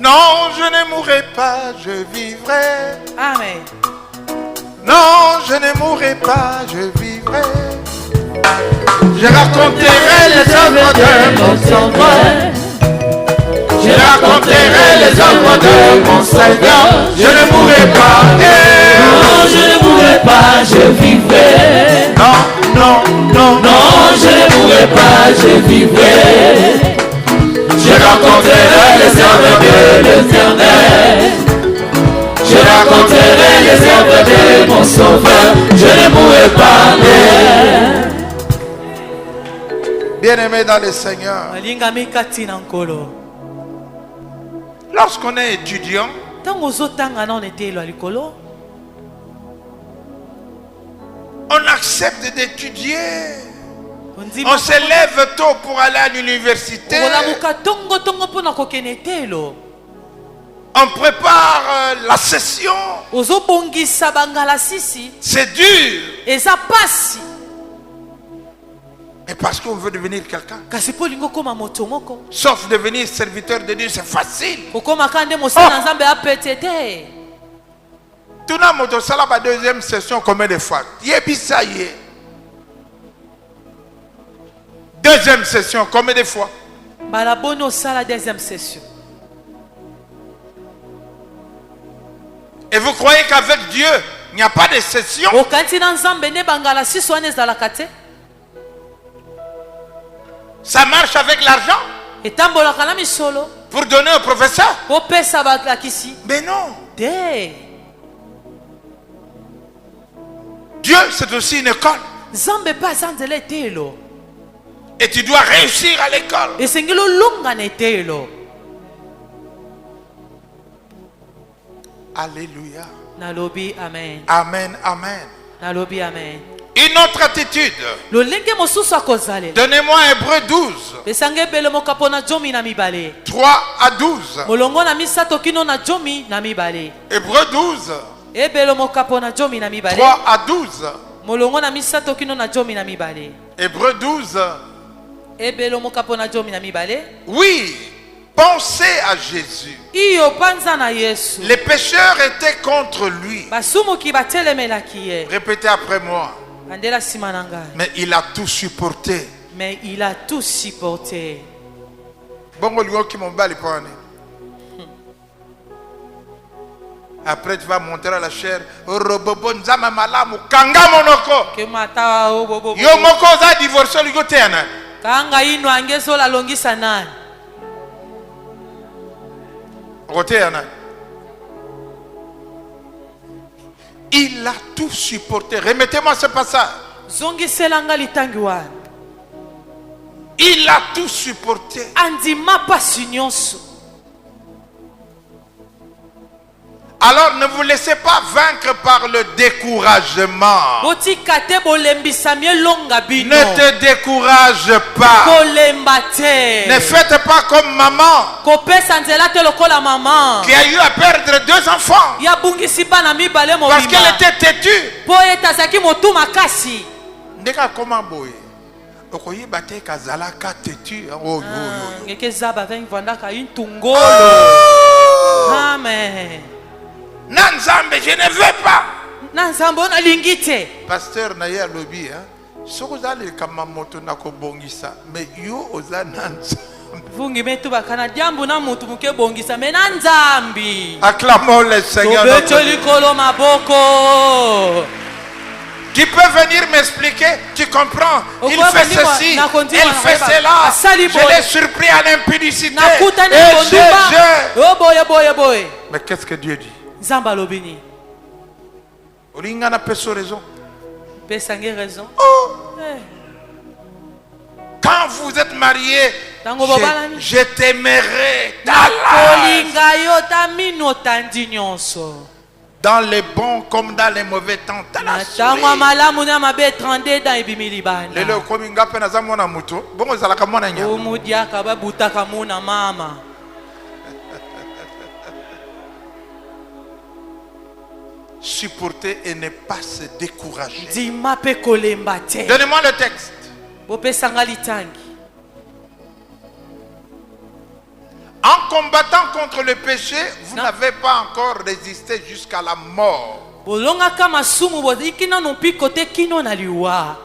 Non, je ne mourrai pas, je vivrai. Amen. Non, je ne mourrai pas, je vivrai. Je raconterai les œuvres de mon Sauveur. Je raconterai les œuvres de mon Seigneur. Je ne mourrai pas. Non, je ne mourrai pas, je vivrai. Non, non, non. Non, je ne mourrai pas, je vivrai. Je raconterai les œuvres de l'Éternel. Je raconterai les œuvres de mon Sauveur. Je ne mourrai pas. Bien-aimé dans le Seigneur, lorsqu'on est étudiant, on accepte d'étudier. On se lève tôt pour aller à l'université. On prépare la session. C'est dur. Et parce qu'on veut devenir quelqu'un. Sauf devenir serviteur de Dieu, c'est facile. Tu n'as pas la deuxième session combien de fois? Deuxième session combien de fois? Et vous croyez qu'avec Dieu, il n'y a pas de session? Ça marche avec l'argent? Pour donner au professeur? Mais non. Dieu, c'est aussi une école. Et tu dois réussir à l'école. Alléluia. Amen. Amen, amen. Amen. Une autre attitude. Donnez-moi Hébreu 12. 3 à 12. Hébreu 12. 3 à 12. Hébreu 12. Oui. Pensez à Jésus. Les pécheurs étaient contre lui. Répétez après moi. Mais il a tout supporté. Après tu vas monter à la chair. Il a tout supporté. Remettez-moi ce passage. Il a tout supporté. Alors ne vous laissez pas vaincre par le découragement. Ne te décourage pas. Ne faites pas comme maman qui a eu à perdre 2 enfants parce qu'elle était têtue. Amen. Nanzambe, je ne veux pas. Nanzambe on alingite. Pasteur Naya Lobi, sokozale kama moto nakobongisa, mais yo oza nanzambe. Vungi metu bakana jambu na mutu muke bongisa me nanzambi. Acclamons le Seigneur. Tu peux venir m'expliquer, tu comprends? Il fait ceci, elle fait cela. Je l'ai surpris à l'impudicité. Mais qu'est-ce que Dieu dit? Zamba lobini. Olinga na peso raison. Raison. Oh. Quand vous êtes mariés, je t'aimerai. Dans les bons comme dans les mauvais temps. Supporter et ne pas se décourager. Donnez-moi le texte. En combattant contre le péché, vous n'avez pas encore résisté jusqu'à la mort.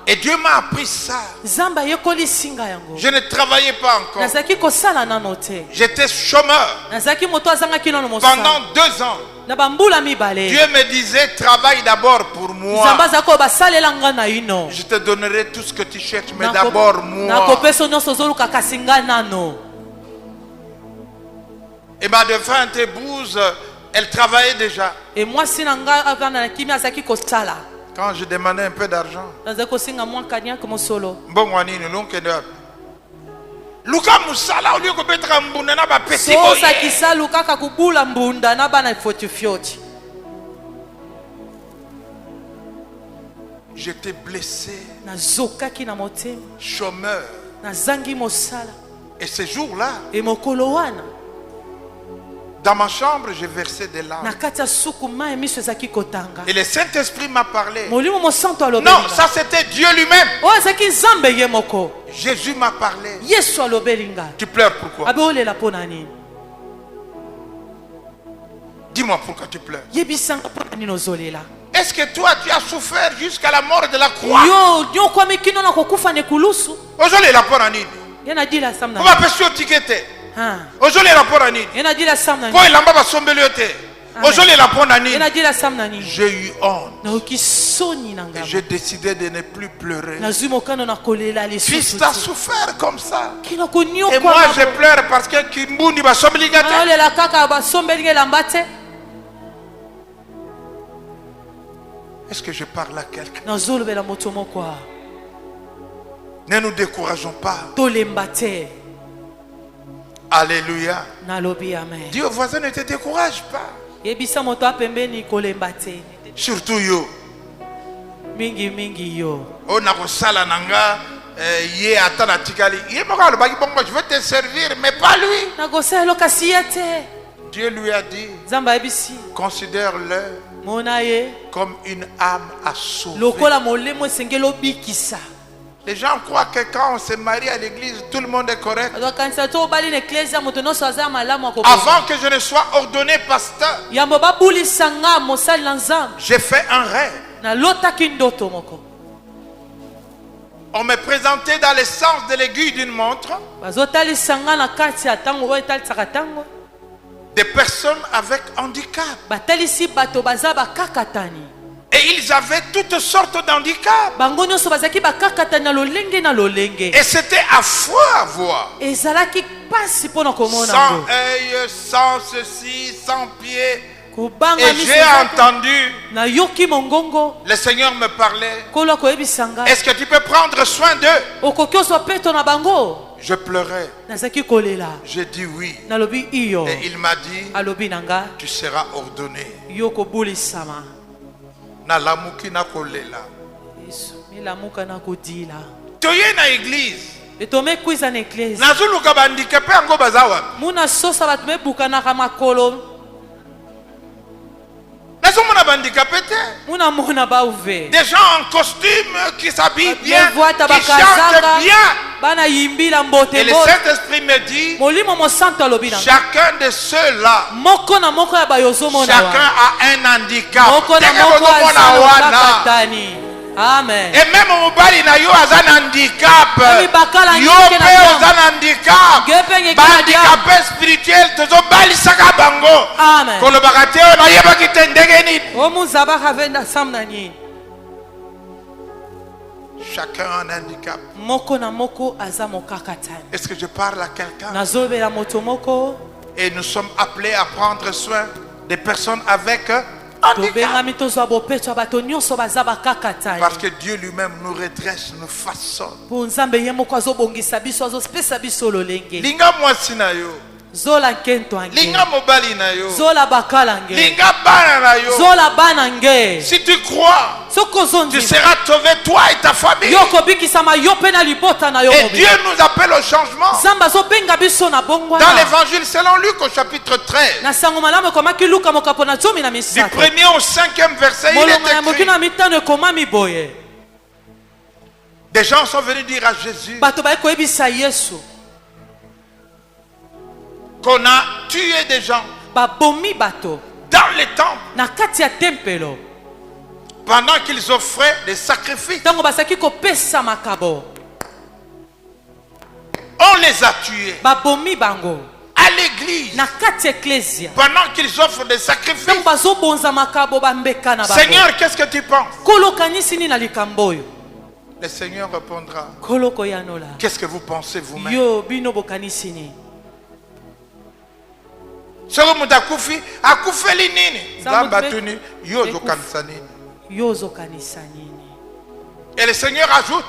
Et Dieu m'a appris ça. Je ne travaillais pas encore. J'étais chômeur pendant 2 ans. Dieu me disait, travaille d'abord pour moi. Je te donnerai tout ce que tu cherches, mais d'abord moi. Et ma défunte épouse, elle travaillait déjà. Et moi, quand je demandais un peu d'argent, Luka musala uliyo kubetra mbunda na ba peti boye. Sosa kisa luka kakubula mbunda na bana fotifioti. J'étais blessé. Na zoka ki na motema. Chômeur. Na zangi mosala. Et ce jour-là, et mokolo wana, Dans ma chambre, j'ai versé des larmes. Et le Saint-Esprit m'a parlé. Non, ça c'était Dieu lui-même. Jésus m'a parlé. Tu pleures pourquoi? Dis-moi pourquoi tu pleures. Est-ce que toi tu as souffert jusqu'à la mort de la croix? Aujourd'hui la pour Anine. On va pêcher au ticket. Aujourd'hui la pour Anine. Pour il va sombrer. Aujourd'hui la pour Anine. J'ai eu honte. Et j'ai décidé de ne plus pleurer. Fils t'a souffert comme ça. Et moi je pleure parce que Kimbundi va sombrer. Est-ce que je parle à quelqu'un? Ne nous décourageons pas. Alléluia. Dis au voisin, ne te décourage pas. Surtout yo. On a sala nanga ye atana tikali. Ye makalo bagi bongo, je veux te servir mais pas lui. Dieu lui a dit, considère-le comme une âme à sauver. Les gens croient que quand on se marie à l'église, tout le monde est correct. Avant que je ne sois ordonné pasteur, j'ai fait un rêve. On me présentait dans le sens de l'aiguille d'une montre des personnes avec handicap. Et ils avaient toutes sortes d'handicaps. Et c'était à fou à voir. Sans œil, sans ceci, sans pied. Et j'ai entendu le Seigneur me parlait. Est-ce que tu peux prendre soin d'eux? Je pleurais. J'ai dit oui. Et il m'a dit, tu seras ordonné. Na lamuki na kolela. Toye na église. Na zulu ka bandikepe ango bazawa. Muna sosa batme bukana kama kolo. Na zulu na bandikepe te. Muna mona ba ouve. Des gens en costume qui s'habillent bien, qui chantent bien. Et le Saint-Esprit me dit, chacun de ceux-là, chacun a un handicap. Amen. Et même au bali na yo a un handicap. Yo pe un handicap. Handicapé spirituel tozo bali saka bango. Amen. Kolo bakate na yeba kitendege ni. Chacun a un handicap. Est-ce que je parle à quelqu'un? Et nous sommes appelés à prendre soin des personnes avec handicap. Parce que Dieu lui-même nous redresse, nous façonne. Linga mwasi na yo. Zola nkentwange. Linga mobali na yo. Zola bakalange. Linga bana na yo. Zola banange. Si tu crois, tu seras sauvé toi et ta famille. Et Dieu nous appelle au changement. Dans l'évangile selon Luc au chapitre 13. Du 1er au 5e verset, il est écrit. Des gens sont venus dire à Jésus qu'on a tué des gens dans les temples pendant qu'ils offraient des sacrifices. On les a tués à l'église pendant qu'ils offrent des sacrifices. Seigneur, qu'est-ce que tu penses? Le Seigneur répondra, qu'est-ce que vous pensez vous-même? Et le Seigneur ajoute,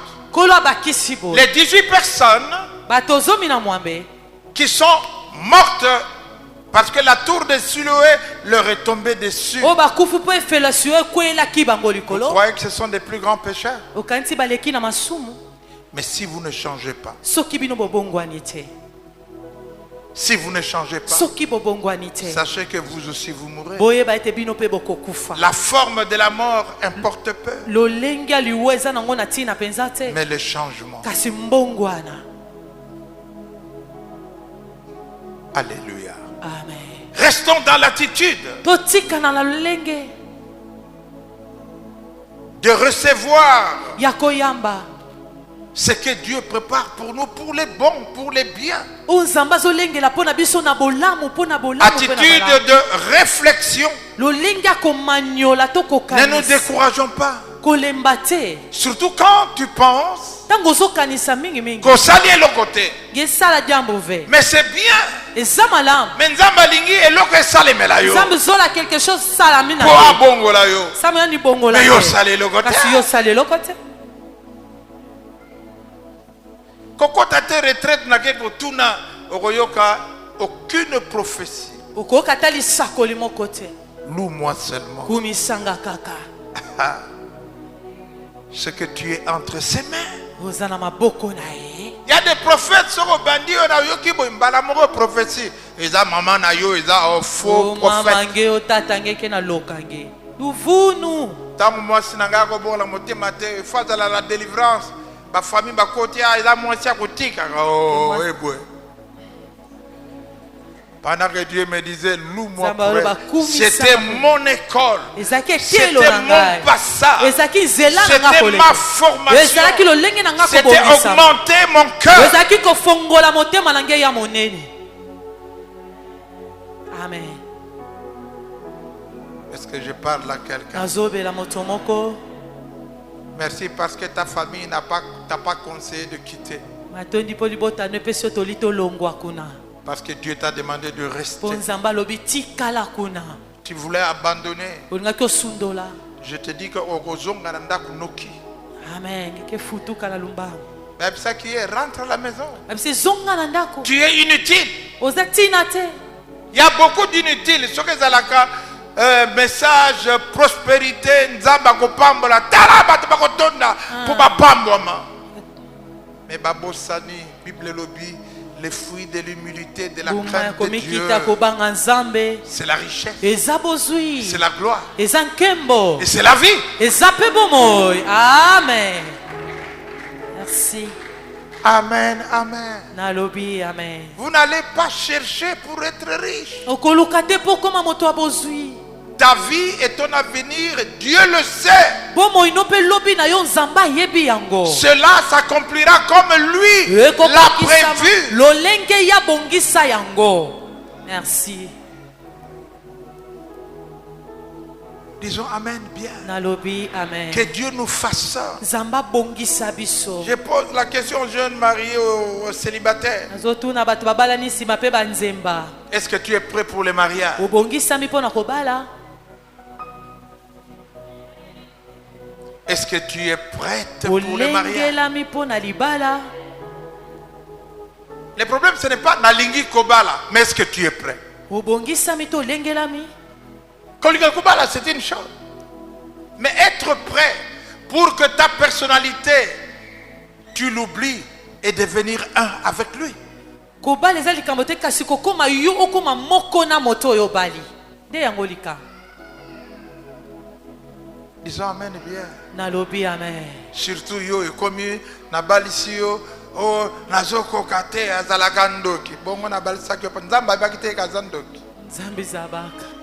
les 18 personnes qui sont mortes parce que la tour de Siloé leur est tombée dessus. Vous croyez que ce sont des plus grands pécheurs? Mais si vous ne changez pas, Si vous ne changez pas, sachez que vous aussi vous mourrez. La forme de la mort importe peu, mais le changement. Alléluia. Amen. Restons dans l'attitude de recevoir ce que Dieu prépare pour nous, pour les bons, pour les biens. Attitude de réflexion. Ne nous décourageons pas. Surtout quand tu penses qu'au sali est le côté. Mais c'est bien. Mais nzamba lingi eloko esalemela yo. Quelque chose salamina. Po abongola yo. Mais yo sali le côté. Kokota te retraite na keko tuna okoyoka aucune prophétie. Loue-moi seulement. Ce que tu es entre ses mains. Il y a des prophètes sur le bandit, on a eu qui mbala moko prophétie. Ils ont maman na yo, ils ont faux prophète. Tant moi sinanga ko bola motema te face à la délivrance, ma famille ba côté ils ont moins sia kotika. Oh boy. Pendant que Dieu me disait, loue-moi pour elle. C'était mon école. C'était mon passage. C'était ma formation. C'était augmenter mon cœur. Amen. Est-ce que je parle à quelqu'un? Merci parce que ta famille t'a pas conseillé de quitter. Parce que Dieu t'a demandé de rester. Tu voulais abandonner. Je te dis que Amen. Même ça qui est, rentre à la maison. Tu es inutile. Il y a beaucoup d'inutiles. Ce que zalaka message prospérité nzamba ko pambola talaba to bakotonda pour ba pamboma. Mais babosani Bible lobby. Les fruits de l'humilité, de la crainte de Dieu, c'est la richesse, c'est la gloire, et c'est la vie. Amen. Merci. Amen, amen. Amen. Vous n'allez pas chercher pour être riche. Ta vie et ton avenir, Dieu le sait. Cela s'accomplira comme lui l'a prévu. Merci. Disons Amen bien. Amen. Que Dieu nous fasse ça. Je pose la question aux jeunes mariés, aux célibataires. Est-ce que tu es prêt pour le mariage? Est-ce que tu es prête pour le mariage? Le problème, ce n'est pas Nalingi Kobala, mais est-ce que tu es prêt? Kobala, c'est une chose. Mais être prêt pour que ta personnalité, tu l'oublies et devenir un avec lui. Disons Amen bien. Amen. Surtout yo et comme nabalisi yo o nazoko kate azalakandoki bongo nabalisa ko nzamba bakite kazandoki Zambi zabaka.